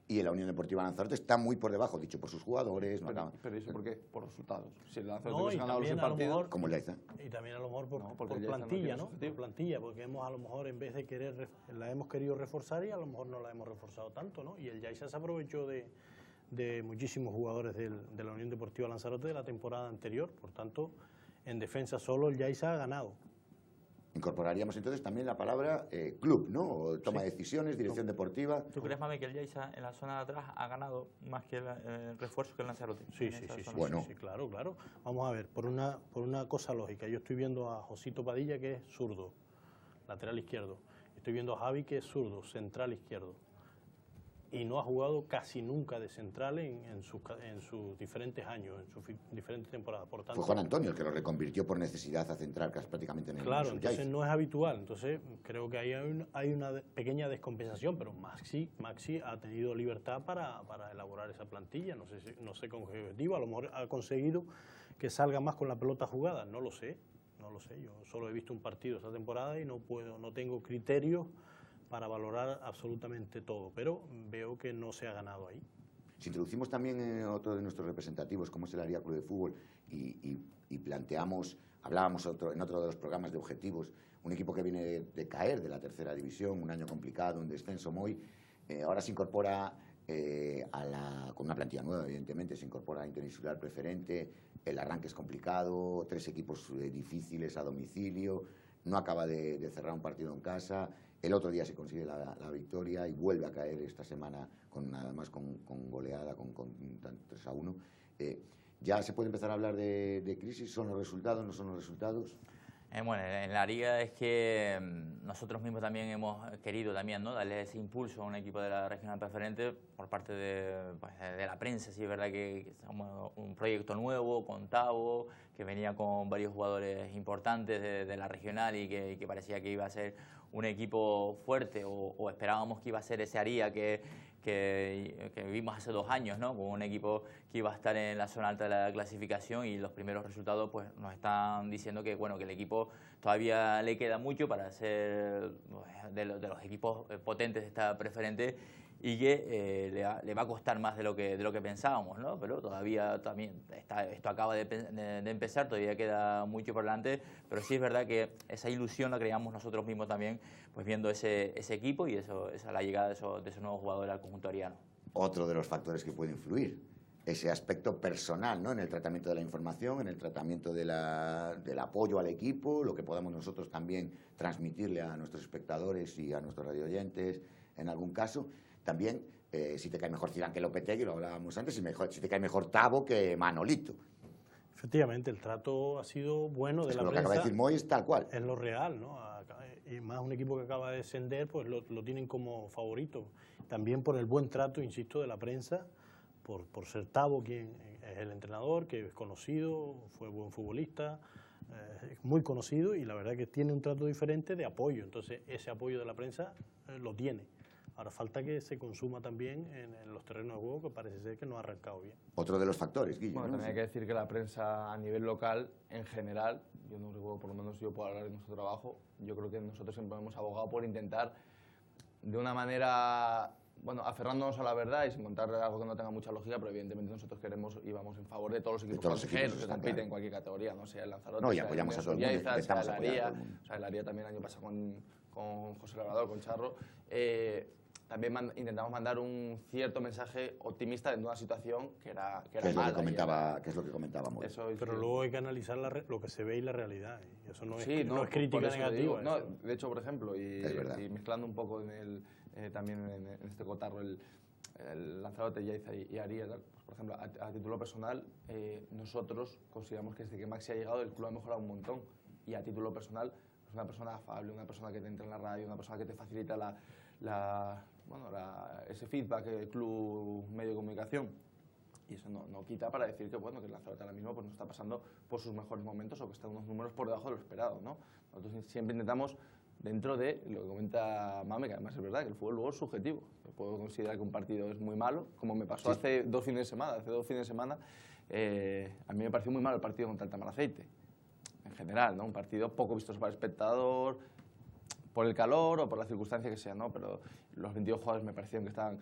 y la Unión Deportiva Lanzarote está muy por debajo, dicho por sus jugadores. Pero ¿eso por qué? Por resultados. Si el Lanzarote no, hubiese ganado los partidos, como el Yaiza. Y también a lo mejor por plantilla, ¿no? Por plantilla, porque hemos a lo mejor en vez de querer, la hemos querido reforzar y a lo mejor no la hemos reforzado tanto, ¿no? Y el Yaiza se aprovechó de muchísimos jugadores de la Unión Deportiva Lanzarote de la temporada anterior, por tanto, en defensa solo el Yaiza ha ganado. Incorporaríamos entonces también la palabra club, ¿no? O toma de decisiones, dirección deportiva. ¿Tú crees, Mami, que el Yaiza en la zona de atrás ha ganado más que el refuerzo que el Lanzarote? Sí, claro. Vamos a ver, por una cosa lógica, yo estoy viendo a Josito Padilla, que es zurdo, lateral izquierdo. Estoy viendo a Javi, que es zurdo, central izquierdo. Y no ha jugado casi nunca de central en sus diferentes años, en sus diferentes temporadas. Por tanto, fue Juan Antonio el que lo reconvirtió por necesidad a central casi prácticamente en el claro, entonces no es habitual. Entonces creo que ahí hay una pequeña descompensación, pero Maxi ha tenido libertad para elaborar esa plantilla. No sé con qué objetivo, a lo mejor ha conseguido que salga más con la pelota jugada. No lo sé. Yo solo he visto un partido esta temporada y no tengo criterios para valorar absolutamente todo, pero veo que no se ha ganado ahí. Si introducimos también otro de nuestros representativos, como es el Aria Club de Fútbol, y planteamos, hablábamos en otro de los programas de objetivos, un equipo que viene de caer de la tercera división, un año complicado, un descenso muy, ahora se incorpora con una plantilla nueva, evidentemente, se incorpora a Interinsular Preferente, el arranque es complicado, 3 equipos difíciles a domicilio, no acaba de cerrar un partido en casa. El otro día se consigue la victoria y vuelve a caer esta semana, además con goleada, con 3-1. ¿Ya se puede empezar a hablar de crisis? ¿Son los resultados? ¿No son los resultados? Bueno, en la liga es que nosotros mismos también hemos querido también, ¿no?, darle ese impulso a un equipo de la regional preferente por parte de la prensa. Sí, es verdad que somos un proyecto nuevo, con Tavo, que venía con varios jugadores importantes de la regional y que parecía que iba a ser un equipo fuerte o esperábamos que iba a ser ese Aria que vimos hace 2 años, ¿no?, con un equipo que iba a estar en la zona alta de la clasificación, y los primeros resultados pues nos están diciendo que bueno, que el equipo todavía le queda mucho para ser de los equipos potentes de esta preferente, y que le va a costar más de lo que pensábamos, ¿no? Pero todavía también esto acaba de empezar, todavía queda mucho por delante, pero sí es verdad que esa ilusión la creamos nosotros mismos también, pues viendo ese equipo y la llegada de esos nuevos jugadores al conjunto ariano. Otro de los factores que puede influir, ese aspecto personal, ¿no?, en el tratamiento de la información, en el tratamiento del apoyo al equipo, lo que podamos nosotros también transmitirle a nuestros espectadores y a nuestros radioyentes en algún caso. También, si te cae mejor Zidane que Lopetegui, lo hablábamos antes, si te cae mejor Tavo que Manolito. Efectivamente, el trato ha sido bueno de la prensa. Lo que acaba de decir Moy es tal cual. Es lo real, ¿no? y más un equipo que acaba de descender, pues lo tienen como favorito. También por el buen trato, insisto, de la prensa, por ser Tabo quien es el entrenador, que es conocido, fue buen futbolista, es muy conocido y la verdad que tiene un trato diferente de apoyo. Entonces ese apoyo de la prensa lo tiene. Ahora falta que se consuma también en los terrenos de juego, que parece ser que no ha arrancado bien. Otro de los factores, Guille. Bueno, ¿no? también hay que decir que la prensa a nivel local, en general, yo no recuerdo, por lo menos yo puedo hablar de nuestro trabajo, yo creo que nosotros siempre hemos abogado por intentar, de una manera, bueno, aferrándonos a la verdad y sin contar algo que no tenga mucha lógica, pero evidentemente nosotros queremos y vamos en favor de todos los equipos consejeros que compiten claro. en cualquier categoría, no sea el Lanzarote, No, y sea el apoyamos a todo el mundo, Suyaiza, sea intentamos el apoyar a Aria, todo el mundo. o sea, el Aria también el año pasado con José Labrador, con Charro, también intentamos mandar un cierto mensaje optimista en una situación que era Que es lo mala. que comentábamos. Eso, Pero sí. luego hay que analizar lo que se ve y la realidad. Y eso no, Sí, no es por crítica eso lo digo. negativa. No, eso. de hecho, por ejemplo, y mezclando un poco también en este cotarro el Lanzarote, Yaiza y Aria, pues, por ejemplo, a título personal, nosotros consideramos que desde que Maxi ha llegado el club ha mejorado un montón. Y a título personal, es una persona afable, una persona que te entra en la radio, una persona que te facilita ese feedback del club medio de comunicación. Y eso no quita para decir que, bueno, que el Lanzarote ahora mismo pues, no está pasando por sus mejores momentos o que está en unos números por debajo de lo esperado, ¿no? Nosotros siempre intentamos, dentro de lo que comenta Mame, que además es verdad que el fútbol luego es subjetivo. Yo puedo considerar que un partido es muy malo, como me pasó hace 2 fines de semana. Hace 2 fines de semana a mí me pareció muy malo el partido contra el Tamaraceite, en general, ¿no? Un partido poco vistoso para el espectador, por el calor o por la circunstancia que sea, ¿no? Pero los 22 jugadores me parecieron que estaban,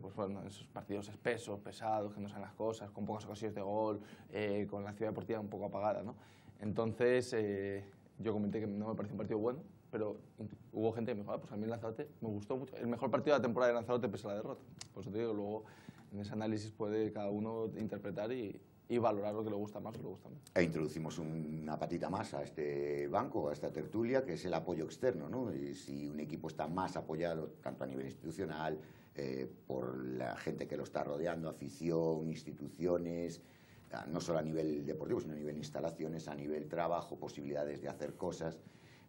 pues bueno, esos partidos espesos, pesados, que no saben las cosas, con pocas ocasiones de gol, con la ciudad deportiva un poco apagada, ¿no? Entonces, yo comenté que no me pareció un partido bueno, pero hubo gente que me dijo, pues a mí el Lanzarote me gustó mucho. El mejor partido de la temporada de Lanzarote pese a la derrota. Por eso te digo, luego en ese análisis puede cada uno interpretar y valorar lo que le gusta más o le gusta menos. E introducimos una patita más a este banco, a esta tertulia, que es el apoyo externo, ¿no? Y si un equipo está más apoyado, tanto a nivel institucional, por la gente que lo está rodeando, afición, instituciones, no solo a nivel deportivo, sino a nivel instalaciones, a nivel trabajo, posibilidades de hacer cosas.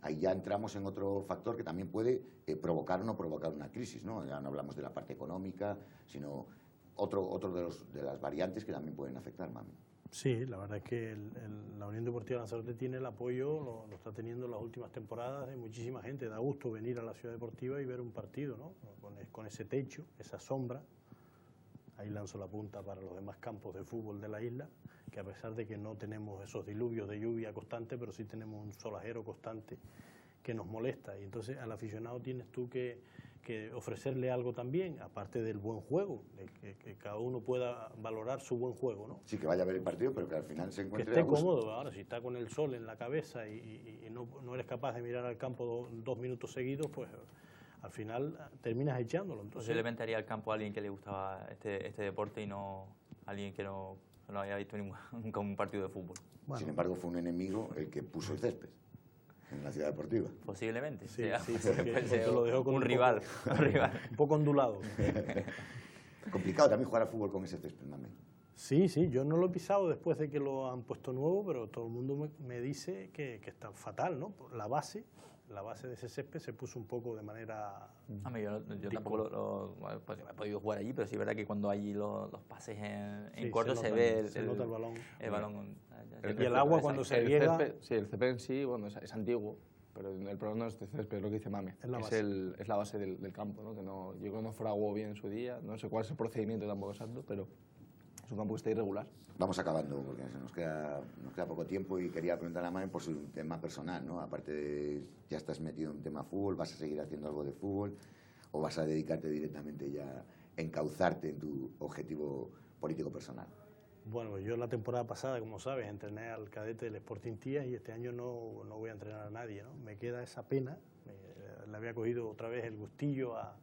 Ahí ya entramos en otro factor que también puede provocar o no provocar una crisis, ¿no? Ya no hablamos de la parte económica, sino otro de las variantes que también pueden afectar, Mami. Sí, la verdad es que la Unión Deportiva Lanzarote tiene el apoyo, lo está teniendo en las últimas temporadas de muchísima gente. Da gusto venir a la ciudad deportiva y ver un partido, ¿no? Con ese techo, esa sombra. Ahí lanzo la punta para los demás campos de fútbol de la isla, que a pesar de que no tenemos esos diluvios de lluvia constante, pero sí tenemos un solajero constante que nos molesta. Y entonces al aficionado tienes tú que ofrecerle algo también, aparte del buen juego, de que cada uno pueda valorar su buen juego, ¿no? Sí, que vaya a ver el partido, pero que al final se encuentre que esté a gusto. cómodo. Ahora, si está con el sol en la cabeza y no eres capaz de mirar al campo 2 minutos seguidos, pues al final terminas echándolo. Entonces, Posiblemente haría al campo a alguien que le gustaba este deporte y no a alguien que no había visto nunca un partido de fútbol. bueno, Sin embargo, fue un enemigo el que puso el césped en la ciudad deportiva. Posiblemente. Sí, sea, sí, porque lo dejó con un un rival. poco- Un rival. un poco ondulado. Complicado también jugar al fútbol con ese césped, Mami. Sí, yo no lo he pisado después de que lo han puesto nuevo, pero todo el mundo me dice que está fatal, ¿no? La base de ese césped se puso un poco de manera... Yo tampoco porque he podido jugar allí, pero sí es verdad que cuando hay los pases en corto se ve se nota el balón. el balón. Y el agua cuando se riega... Sí, el césped en sí, bueno, es antiguo, pero el problema no es este césped, es lo que dice Mame. Es la base. Es la base del campo, ¿no? Yo creo que no fraguó bien en su día, no sé cuál es el procedimiento tampoco exacto, pero es un campo que está irregular. Vamos acabando, porque nos queda poco tiempo y quería preguntar a Mami por su tema personal, ¿no? Aparte de, ya estás metido en un tema fútbol, ¿vas a seguir haciendo algo de fútbol o vas a dedicarte directamente ya a encauzarte en tu objetivo político personal? Bueno, yo la temporada pasada, como sabes, entrené al cadete del Sporting Tías y este año no voy a entrenar a nadie, ¿no? Me queda esa pena, le había cogido otra vez el gustillo a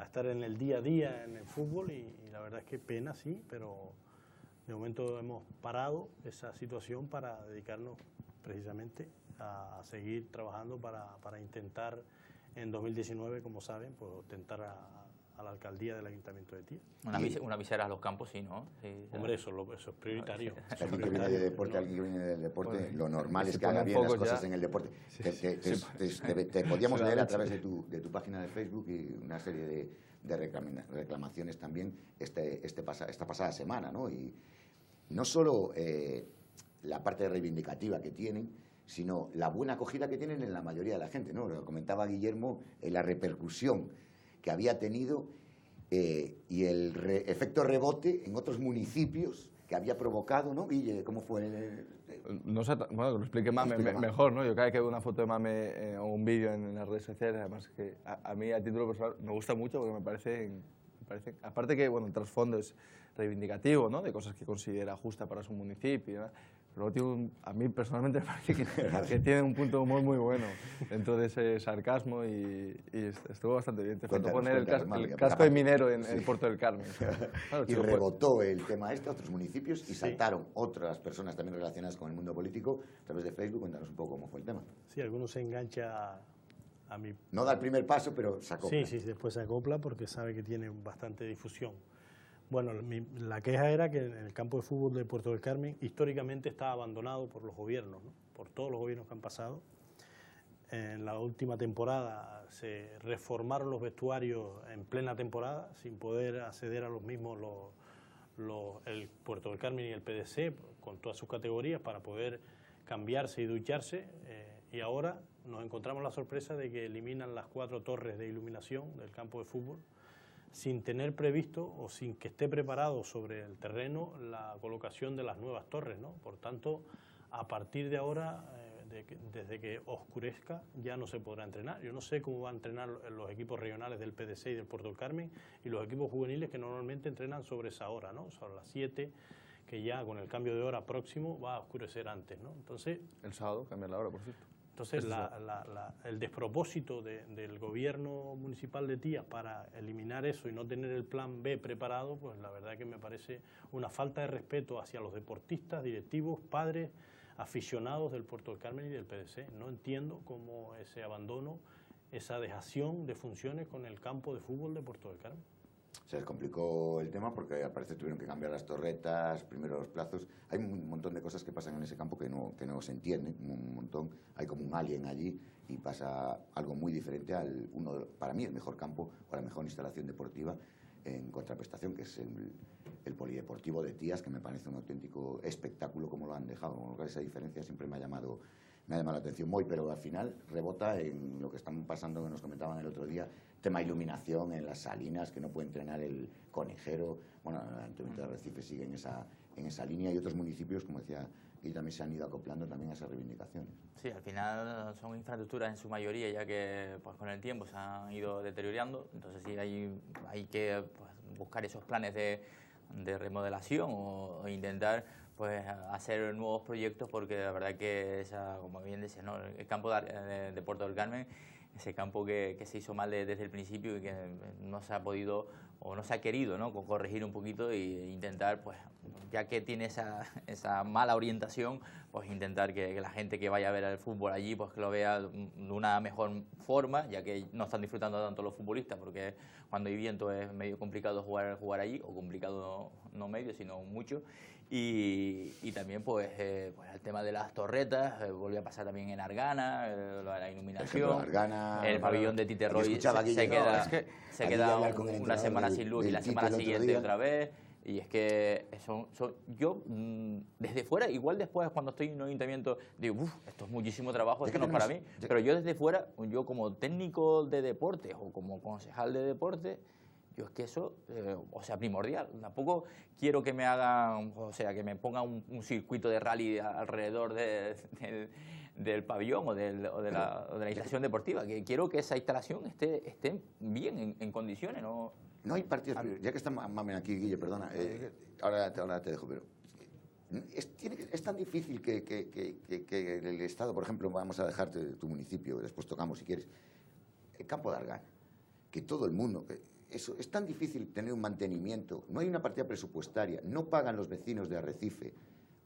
estar en el día a día en el fútbol y la verdad es que pena, sí, pero de momento hemos parado esa situación para dedicarnos precisamente a seguir trabajando para intentar en 2019, como saben, pues intentar a la alcaldía del Ayuntamiento de Tía. Una visera a los campos, sí, ¿no? Sí, Hombre, eso es prioritario. Alguien que viene de deporte, alguien que viene del deporte, Bueno, lo normal se es que haga ponen bien las pocos cosas ya. en el deporte. Sí, Te podíamos Se la leer a leche. través de tu página de Facebook y una serie de reclamaciones también esta pasada semana, ¿no? Y no solo la parte reivindicativa que tienen, sino la buena acogida que tienen en la mayoría de la gente, ¿no? Lo comentaba Guillermo, la repercusión que había tenido y el efecto rebote en otros municipios que había provocado, ¿no? Guille, ¿cómo fue? No sé, bueno, que lo explique Mame Explica Mame. mejor, ¿no? Yo cada vez que veo una foto de Mame o un vídeo en las redes sociales, además que a mí a título personal me gusta mucho porque me parece, aparte que, bueno, el trasfondo es reivindicativo, ¿no? De cosas que considera justa para su municipio, ¿no? Pero a mí personalmente me parece que tiene un punto de humor muy bueno dentro de ese sarcasmo y estuvo bastante bien. Te faltó poner el casco de minero en el Puerto del Carmen. Claro, Y chico, rebotó el tema a otros municipios y Sí. saltaron otras personas también relacionadas con el mundo político a través de Facebook. Cuéntanos un poco cómo fue el tema. Sí, algunos se engancha a mi... No da el primer paso, pero sacó. Sí, después se acopla porque sabe que tiene bastante difusión. Bueno, la queja era que en el campo de fútbol de Puerto del Carmen históricamente está abandonado por los gobiernos, ¿no? Por todos los gobiernos que han pasado. En la última temporada se reformaron los vestuarios en plena temporada sin poder acceder a los mismos el Puerto del Carmen y el PDC con todas sus categorías para poder cambiarse y ducharse. Y ahora nos encontramos la sorpresa de que eliminan las 4 torres de iluminación del campo de fútbol sin tener previsto o sin que esté preparado sobre el terreno la colocación de las nuevas torres, ¿no? Por tanto, a partir de ahora, desde que oscurezca, ya no se podrá entrenar. Yo no sé cómo van a entrenar los equipos regionales del PDC y del Puerto del Carmen y los equipos juveniles que normalmente entrenan sobre esa hora, ¿no? Sobre las 7, que ya con el cambio de hora próximo va a oscurecer antes, ¿no? Entonces, el sábado cambia la hora, por cierto. entonces, el despropósito del gobierno municipal de Tía para eliminar eso y no tener el plan B preparado, pues la verdad que me parece una falta de respeto hacia los deportistas, directivos, padres, aficionados del Puerto del Carmen y del PDC. No entiendo cómo ese abandono, esa dejación de funciones con el campo de fútbol de Puerto del Carmen. Se les complicó el tema porque al parecer tuvieron que cambiar las torretas, primero los plazos. Hay un montón de cosas que pasan en ese campo que no se entienden, un montón. Hay como un alien allí y pasa algo muy diferente al para mí el mejor campo o la mejor instalación deportiva en contraprestación, que es el polideportivo de Tías, que me parece un auténtico espectáculo como lo han dejado. Con lo cual esa diferencia siempre me ha llamado la atención muy, pero al final rebota en lo que están pasando, que nos comentaban el otro día, tema iluminación en las salinas, que no puede entrenar el Conejero. Bueno, el Ayuntamiento de Arrecife sigue en esa línea y otros municipios, como decía, y también se han ido acoplando también a esas reivindicaciones. Sí, al final son infraestructuras en su mayoría, ya que pues, con el tiempo se han ido deteriorando, entonces sí hay que pues, buscar esos planes de remodelación o intentar pues hacer nuevos proyectos, porque la verdad que como bien decía, ¿no? El campo de Puerto del Carmen, ese campo que se hizo mal desde el principio y que no se ha podido o no se ha querido, ¿no? Corregir un poquito e intentar, pues, ya que tiene esa mala orientación, pues intentar que la gente que vaya a ver el fútbol allí, pues que lo vea de una mejor forma, ya que no están disfrutando tanto los futbolistas, porque cuando hay viento es medio complicado jugar allí, o complicado no medio, sino mucho. Y también pues el tema de las torretas, volvió a pasar también en Argana, lo de la iluminación, el pabellón de Tite Roy se queda una semana sin luz y la semana siguiente otra vez. Y es que yo desde fuera, igual después cuando estoy en un ayuntamiento, digo, esto es muchísimo trabajo, esto no es para mí. Pero yo desde fuera, yo como técnico de deportes o como concejal de deportes, yo es que eso, primordial. Tampoco quiero que me hagan, que me pongan un circuito de rally alrededor del pabellón o de la instalación deportiva. Que quiero que esa instalación esté bien, en condiciones, ¿no? No hay partidos, ya que está Mamen aquí, Guille, perdona, ahora te dejo, pero es tan difícil que el Estado, por ejemplo, vamos a dejarte tu municipio, después tocamos si quieres, el campo de Argana, que todo el mundo... Eso, es tan difícil tener un mantenimiento, no hay una partida presupuestaria, no pagan los vecinos de Arrecife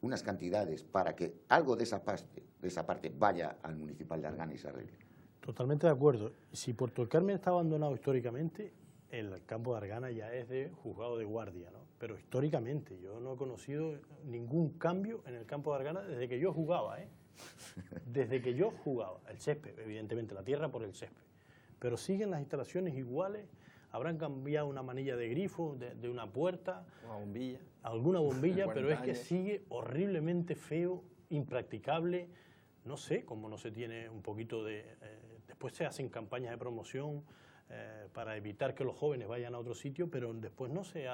unas cantidades para que algo de esa parte vaya al municipal de Argana y se arregle. Totalmente de acuerdo. Si Puerto del Carmen está abandonado históricamente, el campo de Argana ya es de juzgado de guardia, ¿no? Pero históricamente yo no he conocido ningún cambio en el campo de Argana desde que yo jugaba, ¿eh? Desde que yo jugaba. El césped, evidentemente, la tierra por el césped. Pero siguen las instalaciones iguales, habrán cambiado una manilla de grifo, de una puerta, Una bombilla. alguna bombilla, pero es 40 que años. sigue horriblemente feo, impracticable. No sé cómo no se tiene un poquito de... después se hacen campañas de promoción para evitar que los jóvenes vayan a otro sitio, pero después no se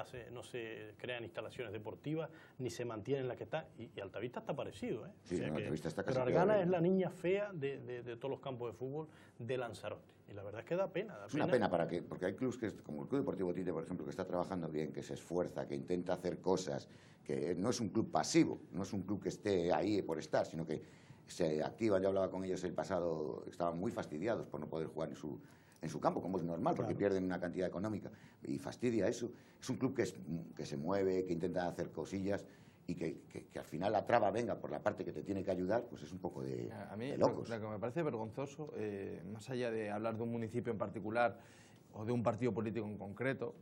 crean instalaciones deportivas, ni se mantienen las que están. Y Altavista está parecido, ¿eh? Sí, no, Altavista está casi pero peor, Argana ¿eh? es la niña fea de todos los campos de fútbol de Lanzarote. Y la verdad es que da pena. Es una pena porque hay clubes como el Club Deportivo Tite, por ejemplo, que está trabajando bien, que se esfuerza, que intenta hacer cosas, que no es un club pasivo, no es un club que esté ahí por estar, sino que se activa. Yo hablaba con ellos el pasado, estaban muy fastidiados por no poder jugar en su campo, como es normal, porque pierden una cantidad económica y fastidia eso. Es un club que se mueve, que intenta hacer cosillas y que al final la traba venga por la parte que te tiene que ayudar, pues es un poco de locos. Lo que me parece vergonzoso, más allá de hablar de un municipio en particular o de un partido político en concreto,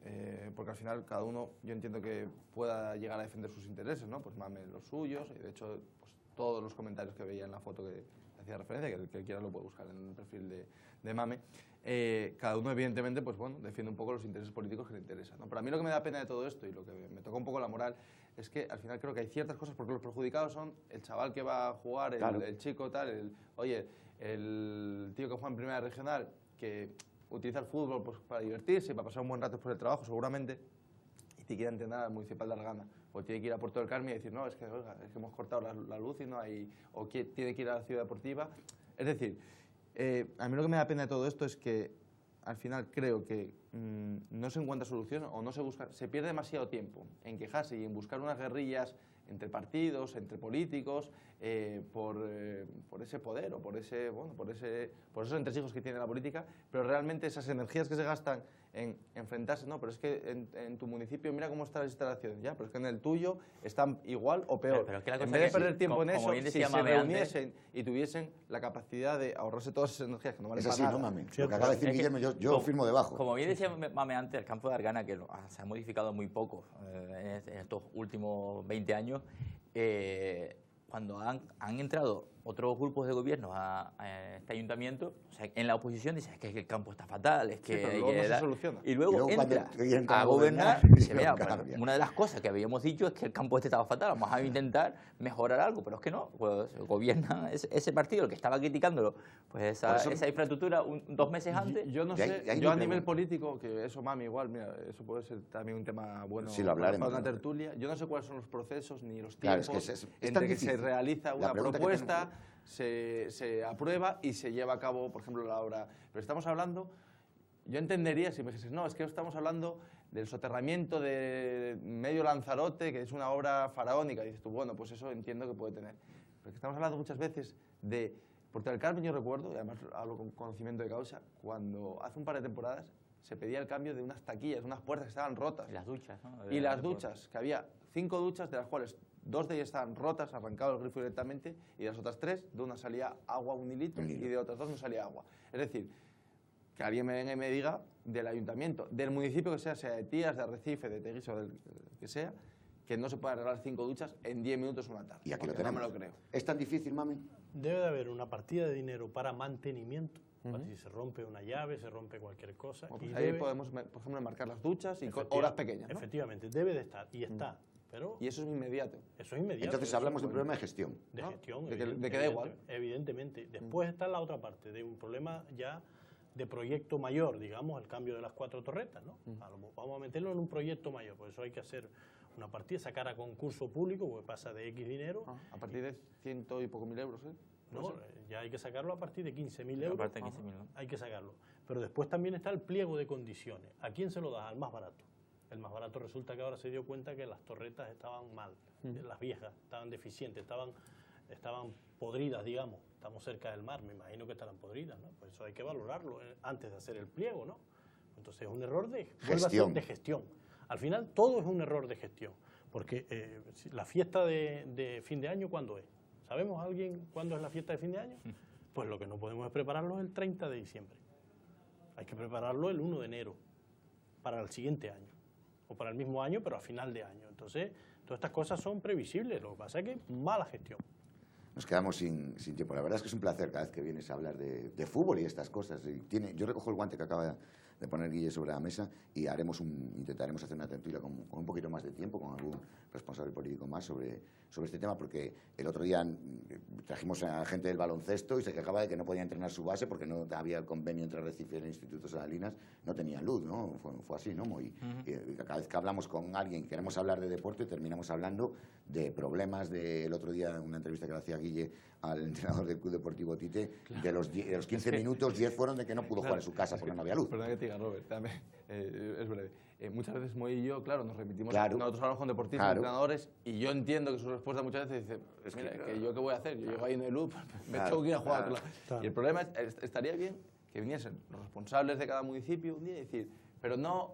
porque al final cada uno, yo entiendo que pueda llegar a defender sus intereses, ¿no? Pues Mame los suyos, y de hecho pues, todos los comentarios que veía en la foto que hacía referencia, que el que quiera lo puede buscar en el perfil de Mame, cada uno evidentemente pues bueno, defiende un poco los intereses políticos que le interesan, ¿no? Pero a mí lo que me da pena de todo esto y lo que me toca un poco la moral es que al final creo que hay ciertas cosas, porque los perjudicados son el chaval que va a jugar, el chico tal, el tío que juega en primera regional, que utiliza el fútbol pues, para divertirse, para pasar un buen rato por el trabajo seguramente, y te quiere entrenar al Municipal de Argana, o tiene que ir a Puerto del Carmen y decir, no, es que, oiga, es que hemos cortado la luz y no hay, o que tiene que ir a la ciudad deportiva. Es decir, a mí lo que me da pena de todo esto es que al final creo que no se encuentra solución o no se busca, se pierde demasiado tiempo en quejarse y en buscar unas guerrillas entre partidos, entre políticos, por ese poder o por esos entresijos que tiene la política, pero realmente esas energías que se gastan en enfrentarse, no, pero es que en tu municipio mira cómo están las instalaciones, ya, pero es que en el tuyo están igual o peor. Pero es que la en cosa vez de que perder sí, tiempo en como eso, bien si decía se Mame antes, reuniesen y tuviesen la capacidad de ahorrarse todas esas energías que no valen Es para así, nada. ¿no, Mame? Lo Cierto. que acaba de decir Es que, Guillermo, yo firmo debajo. Como bien decía Mame antes, el campo de Argana, que se ha modificado muy poco en estos últimos 20 años, cuando han entrado otros grupos de gobierno a este ayuntamiento, o sea, en la oposición dicen es que el campo está fatal, es que... Sí, pero luego no se soluciona. Y luego cuando entra entran a gobernar y dice, mira, pues, cambia. una de las cosas que habíamos dicho es que el campo este estaba fatal, vamos a intentar mejorar algo, pero es que no, pues gobierna ese partido, el que estaba criticándolo, pues esa infraestructura 2 meses antes... Yo no Y ahí- sé, y ahí yo mi a nivel pregunta. político, que eso Mami igual, mira, eso puede ser también un tema bueno Sí, lo hablaremos, para una ¿no? tertulia. Yo no sé cuáles son los procesos ni los Claro, tiempos es que es tan entre que se difícil. realiza La una pregunta que propuesta, se aprueba y se lleva a cabo, por ejemplo, la obra. Pero estamos hablando, yo entendería si me dijeses, no, es que estamos hablando del soterramiento de medio Lanzarote, que es una obra faraónica. Y dices tú, bueno, pues eso entiendo que puede tener. Pero que estamos hablando muchas veces de Puerto del Carmen, yo recuerdo, y además hablo con conocimiento de causa, cuando hace un par de temporadas se pedía el cambio de unas taquillas, unas puertas que estaban rotas. Y las duchas, ¿no? Y las duchas, que había 5 duchas, de las cuales 2 de ellas estaban rotas, arrancado el grifo directamente, y las otras 3, de una salía agua 1 litro y de otras 2 no salía agua. Es decir, que alguien me venga y me diga del ayuntamiento, del municipio que sea de Tías, de Arrecife, de Teguise o del que sea, que no se puede arreglar 5 duchas en 10 minutos una tarde. Y aquí lo Porque no tenemos. me lo creo. ¿Es tan difícil, Mame? Debe de haber una partida de dinero para mantenimiento, para si se rompe una llave, se rompe cualquier cosa. Bueno, y pues ahí debe- podemos, por ejemplo, marcar las duchas y con efectiva- horas pequeñas, ¿no? Efectivamente, debe de estar, y está. Pero Y eso es inmediato. eso es inmediato. Entonces eso hablamos es de un problema de gestión. de ¿no? gestión. De que da igual. Evidentemente. Después está la otra parte, de un problema ya de proyecto mayor, digamos, el cambio de las 4 torretas, ¿no? Vamos a meterlo en un proyecto mayor, por eso hay que hacer una partida, sacar a concurso público, porque pasa de X dinero, A partir de 100 y poco mil euros, ¿eh? ¿no? Ya hay que sacarlo a partir de 15.000 euros. Aparte de 15.000, ¿no? Hay que sacarlo. Pero después también está el pliego de condiciones. ¿A quién se lo das? Al más barato. El más barato resulta que ahora se dio cuenta que las torretas estaban mal, las viejas, estaban deficientes, estaban podridas, digamos. Estamos cerca del mar, me imagino que estarán podridas, ¿no? Pues eso hay que valorarlo antes de hacer el pliego, ¿no? Entonces es un error vuelve a ser Gestión. de gestión. Al final todo es un error de gestión, porque la fiesta de fin de año, ¿cuándo es? ¿Sabemos alguien cuándo es la fiesta de fin de año? Pues lo que no podemos es prepararlo el 30 de diciembre. Hay que prepararlo el 1 de enero. para el siguiente año, o para el mismo año, pero a final de año. Entonces, todas estas cosas son previsibles, lo que pasa es que mala gestión. Nos quedamos sin tiempo. La verdad es que es un placer cada vez que vienes a hablar de fútbol y estas cosas. Yo recojo el guante que acaba de poner Guille sobre la mesa y intentaremos hacer una tertulia con un poquito más de tiempo, con algún responsable político más sobre este tema, porque el otro día trajimos a gente del baloncesto y se quejaba de que no podía entrenar su base porque no había el convenio entre Recife y el Instituto Salinas, no tenían luz, ¿no? Fue así, ¿no? Y cada vez que hablamos con alguien, queremos hablar de deporte, terminamos hablando de problemas. El otro día, una entrevista que le hacía Guille al entrenador del Club Deportivo Tite, de los 15 minutos, 10 fueron de que no pudo jugar en su casa porque no había luz. Perdona que te diga, Robert, también, es breve. Muchas veces Moy y yo, claro, nos remitimos, Claro. nosotros hablamos con deportistas, Claro. entrenadores, y yo entiendo que su respuesta muchas veces dice, mira, que yo qué voy a hacer, yo llego ahí en el loop, me tengo que ir a jugar. Claro. Y el problema es, estaría bien que viniesen los responsables de cada municipio un día y decir, pero no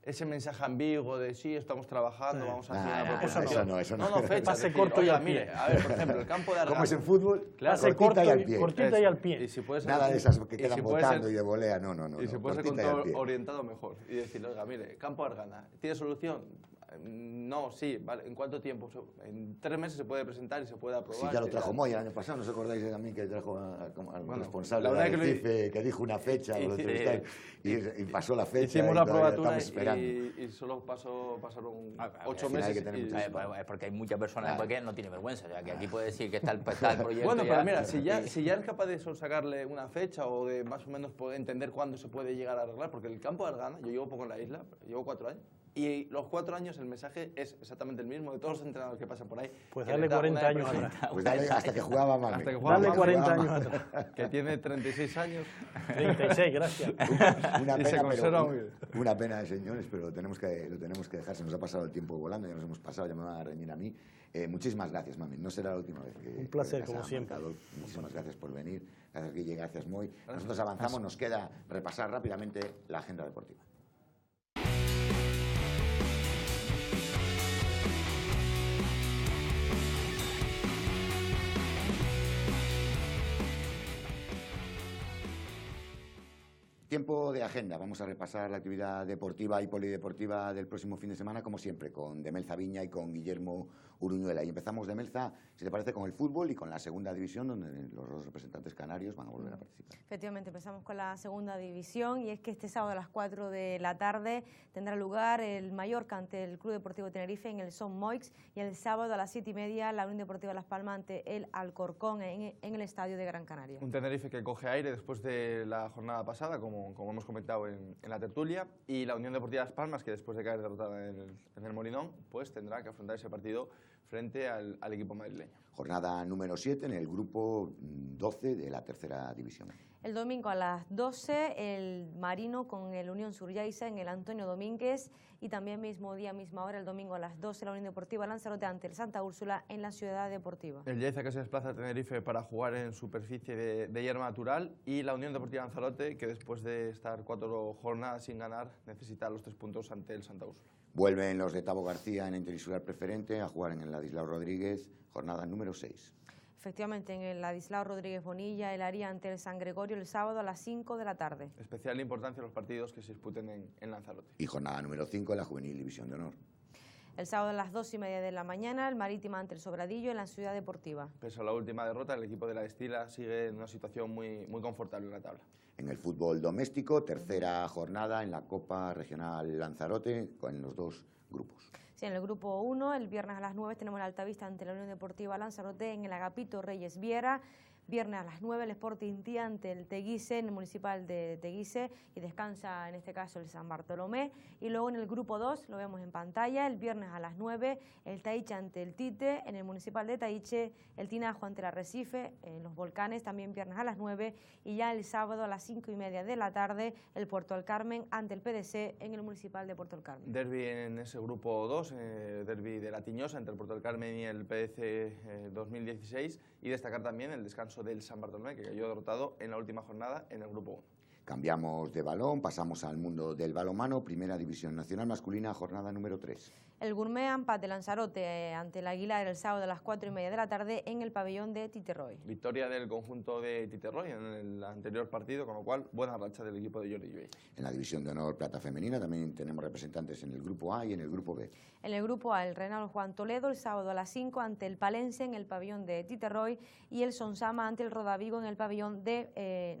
ese mensaje ambiguo de sí, estamos trabajando, vamos a hacer una proposición. eso no. No, fecha. Pase es decir, corto y oiga, al pie. mire, a ver, por ejemplo, el campo de Argana. Como es en fútbol, Claro, Pase cortita y al corto pie. cortita y al pie. Y si puede ser, Nada de esas que y quedan si puede votando ser- y de volea, no. y se puede ser con cortita y al todo pie. orientado mejor. Y decirle, oiga, mire, campo de Argana, ¿tiene solución? No, sí, vale. ¿En cuánto tiempo? En 3 meses se puede presentar y se puede aprobar. Sí, ya lo y trajo tal. Moy el año pasado, ¿no os acordáis de también que trajo al Bueno, responsable la de verdad que lo Recife, que dijo una fecha, Sí, lo sí, entrevistaron, y pasó la fecha Hicimos y la todavía probatura estamos esperando. y solo pasaron Al 8 final hay meses. que tener y- mucha Pues es porque hay muchas personas Claro. que no tienen vergüenza, ya que aquí puede decir que está el proyecto. Bueno, ya. pero mira, si ya eres capaz de sacarle una fecha o de más o menos poder entender cuándo se puede llegar a arreglar, porque el campo de Argana, yo llevo poco en la isla, llevo 4 años, y los 4 años el mensaje es exactamente el mismo de todos los entrenadores que pasan por ahí. Pues que dale les da 40 una años depresión. atrás. Pues dale, hasta que jugaba Mame. Hasta que jugaba Dale Mame, 40 jugaba años Mame. atrás. que tiene 36 años. 36, gracias. Una Y se pena, conserva pero muy bien. una pena, señores, pero lo tenemos que dejar. Se nos ha pasado el tiempo volando, ya nos hemos pasado, ya me van a reñir a mí. Muchísimas gracias, Mami. No será la última vez que Un placer, vengas como a siempre. Marcador. Muchísimas gracias por venir. Gracias, Guille. Gracias, Moy. Nosotros avanzamos. Nos queda repasar rápidamente la agenda deportiva. Tiempo de agenda. Vamos a repasar la actividad deportiva y polideportiva del próximo fin de semana, como siempre, con Demelza Viña y con Guillermo Uruñuela. Y empezamos, Demelza, si te parece, con el fútbol y con la segunda división, donde los dos representantes canarios van a volver a participar. Efectivamente, empezamos con la segunda división y es que este sábado a las 4 de la tarde tendrá lugar el Mallorca ante el Club Deportivo Tenerife en el Son Moix y el sábado a las 7:30 la Unión Deportiva Las Palmas ante el Alcorcón en el Estadio de Gran Canaria. Un Tenerife que coge aire después de la jornada pasada, como hemos comentado en la tertulia, y la Unión Deportiva Las Palmas, que después de caer derrotada en el Molinón, pues tendrá que afrontar ese partido frente al equipo madrileño. Jornada número 7 en el grupo 12 de la tercera división. El domingo a las 12 el Marino con el Unión Suryaisa en el Antonio Domínguez y también mismo día, misma hora, el domingo a las 12 la Unión Deportiva Lanzarote ante el Santa Úrsula en la Ciudad Deportiva. El Lleida que se desplaza a Tenerife para jugar en superficie de hierba natural y la Unión Deportiva Lanzarote que después de estar 4 jornadas sin ganar necesita los 3 puntos ante el Santa Úrsula. Vuelven los de Tabo García en el Interinsular Preferente a jugar en el Ladislao Rodríguez, jornada número 6. Efectivamente, en el Ladislao Rodríguez Bonilla, el Aría ante el San Gregorio el sábado a las 5 de la tarde. Especial importancia los partidos que se disputen en Lanzarote. Y jornada número 5 en la Juvenil División de Honor. El sábado a las 2:30 de la mañana, el Marítima ante el Sobradillo en la Ciudad Deportiva. Pese a la última derrota, el equipo de la Estila sigue en una situación muy confortable en la tabla. En el fútbol doméstico, tercera jornada en la Copa Regional Lanzarote con los dos grupos. Sí, en el grupo 1, el viernes a las 9 tenemos la Altavista ante la Unión Deportiva Lanzarote en el Agapito Reyes Viera. Viernes a las 9 el Sporting Tía ante el Teguise en el Municipal de Teguise y descansa en este caso el San Bartolomé. Y luego en el grupo 2, lo vemos en pantalla, el viernes a las 9 el Taiche ante el Tite en el Municipal de Taiche, el Tinajo ante el Arrecife en los Volcanes también viernes a las 9 y ya el sábado a las 5:30 de la tarde el Puerto del Carmen ante el PDC en el Municipal de Puerto del Carmen. Derbi en ese grupo 2, derbi de la Tiñosa entre el Puerto del Carmen y el PDC 2016 y destacar también el descanso del San Bartolomé que cayó derrotado en la última jornada en el grupo 1. Cambiamos de balón, pasamos al mundo del balonmano, Primera División Nacional Masculina, jornada número 3. El Gourmet empate Lanzarote ante el Aguilar el sábado a las 4:30 de la tarde en el pabellón de Titerroy. Victoria del conjunto de Titerroy en el anterior partido, con lo cual buena racha del equipo de Jordi Llull. En la división de honor plata femenina también tenemos representantes en el grupo A y en el grupo B. En el grupo A, el Renal Juan Toledo el sábado a las 5 ante el Palense en el pabellón de Titerroy y el Sonsama ante el Rodavigo en el pabellón de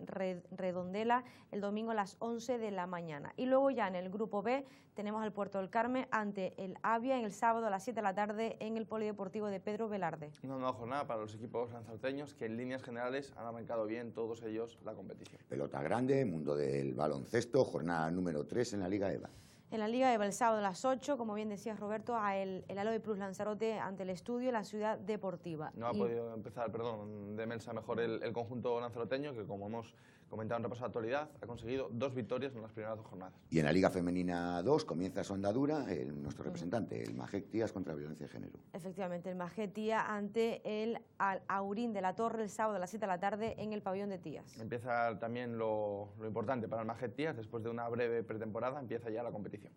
Redondela el domingo a las 11 de la mañana. Y luego ya en el grupo B tenemos al Puerto del Carmen ante el Avia en el sábado a las 7 de la tarde en el Polideportivo de Pedro Velarde. Una nueva jornada para los equipos lanzaroteños que en líneas generales han arrancado bien todos ellos la competición. Pelota grande, mundo del baloncesto, jornada número 3 en la Liga EVA. En la Liga EVA el sábado a las 8, como bien decías Roberto, el Aloe Plus Lanzarote ante el Estudio en la Ciudad Deportiva. No ha podido empezar, perdón, de Melsa mejor el conjunto lanzaroteño, que como hemos comentado en repaso de actualidad, ha conseguido 2 victorias en las primeras 2 jornadas. Y en la Liga Femenina 2 comienza su andadura nuestro representante, el Majec Tías contra violencia de género. Efectivamente, el Majec Tías ante el Aurín de la Torre el sábado a las 7 de la tarde en el pabellón de Tías. Empieza también lo importante para el Majec Tías, después de una breve pretemporada, empieza ya la competición.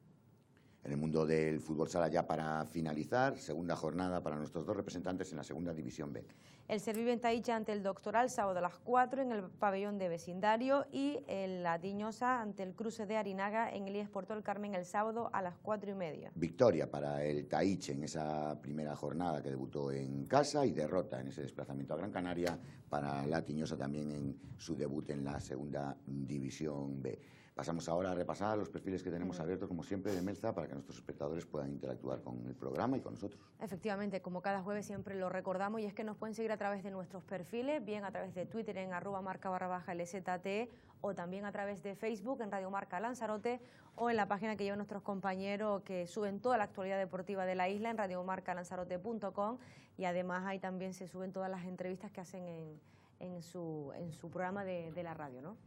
En el mundo del fútbol sala, ya para finalizar, segunda jornada para nuestros 2 representantes en la segunda división B. El Serviven Taicha ante el Doctoral, sábado a las 4 en el pabellón de vecindario y el La Tiñosa ante el Cruce de Arinaga en el IES Puerto del Carmen el sábado a las 4:30. Victoria para el Taiche en esa primera jornada que debutó en casa y derrota en ese desplazamiento a Gran Canaria para La Tiñosa también en su debut en la segunda división B. Pasamos ahora a repasar los perfiles que tenemos abiertos, como siempre, de Melza, para que nuestros espectadores puedan interactuar con el programa y con nosotros. Efectivamente, como cada jueves siempre lo recordamos, y es que nos pueden seguir a través de nuestros perfiles, bien a través de Twitter en @marca_LZTE o también a través de Facebook en Radio Marca Lanzarote o en la página que llevan nuestros compañeros que suben toda la actualidad deportiva de la isla en radiomarcalanzarote.com y además ahí también se suben todas las entrevistas que hacen en su programa de la radio, ¿no?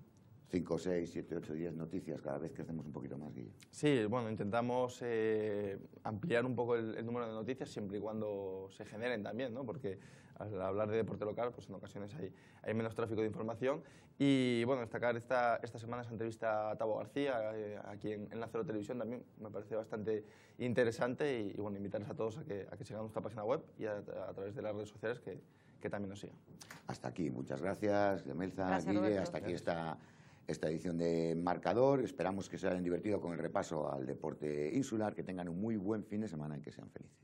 5, 6, 7, 8, 10 noticias, cada vez crecemos un poquito más, Guille. Sí, bueno, intentamos ampliar un poco el número de noticias siempre y cuando se generen también, ¿no? Porque al hablar de deporte local, pues en ocasiones hay menos tráfico de información. Y bueno, destacar esta semana esa entrevista a Tabo García, aquí en la Cero Televisión también me parece bastante interesante y bueno, invitarles a todos a que sigan nuestra página web y a través de las redes sociales que también nos sigan. Hasta aquí, muchas gracias, Melza, Gracias, Guille, Roberto. hasta aquí esta edición de Marcador. Esperamos que se hayan divertido con el repaso al deporte insular, que tengan un muy buen fin de semana y que sean felices.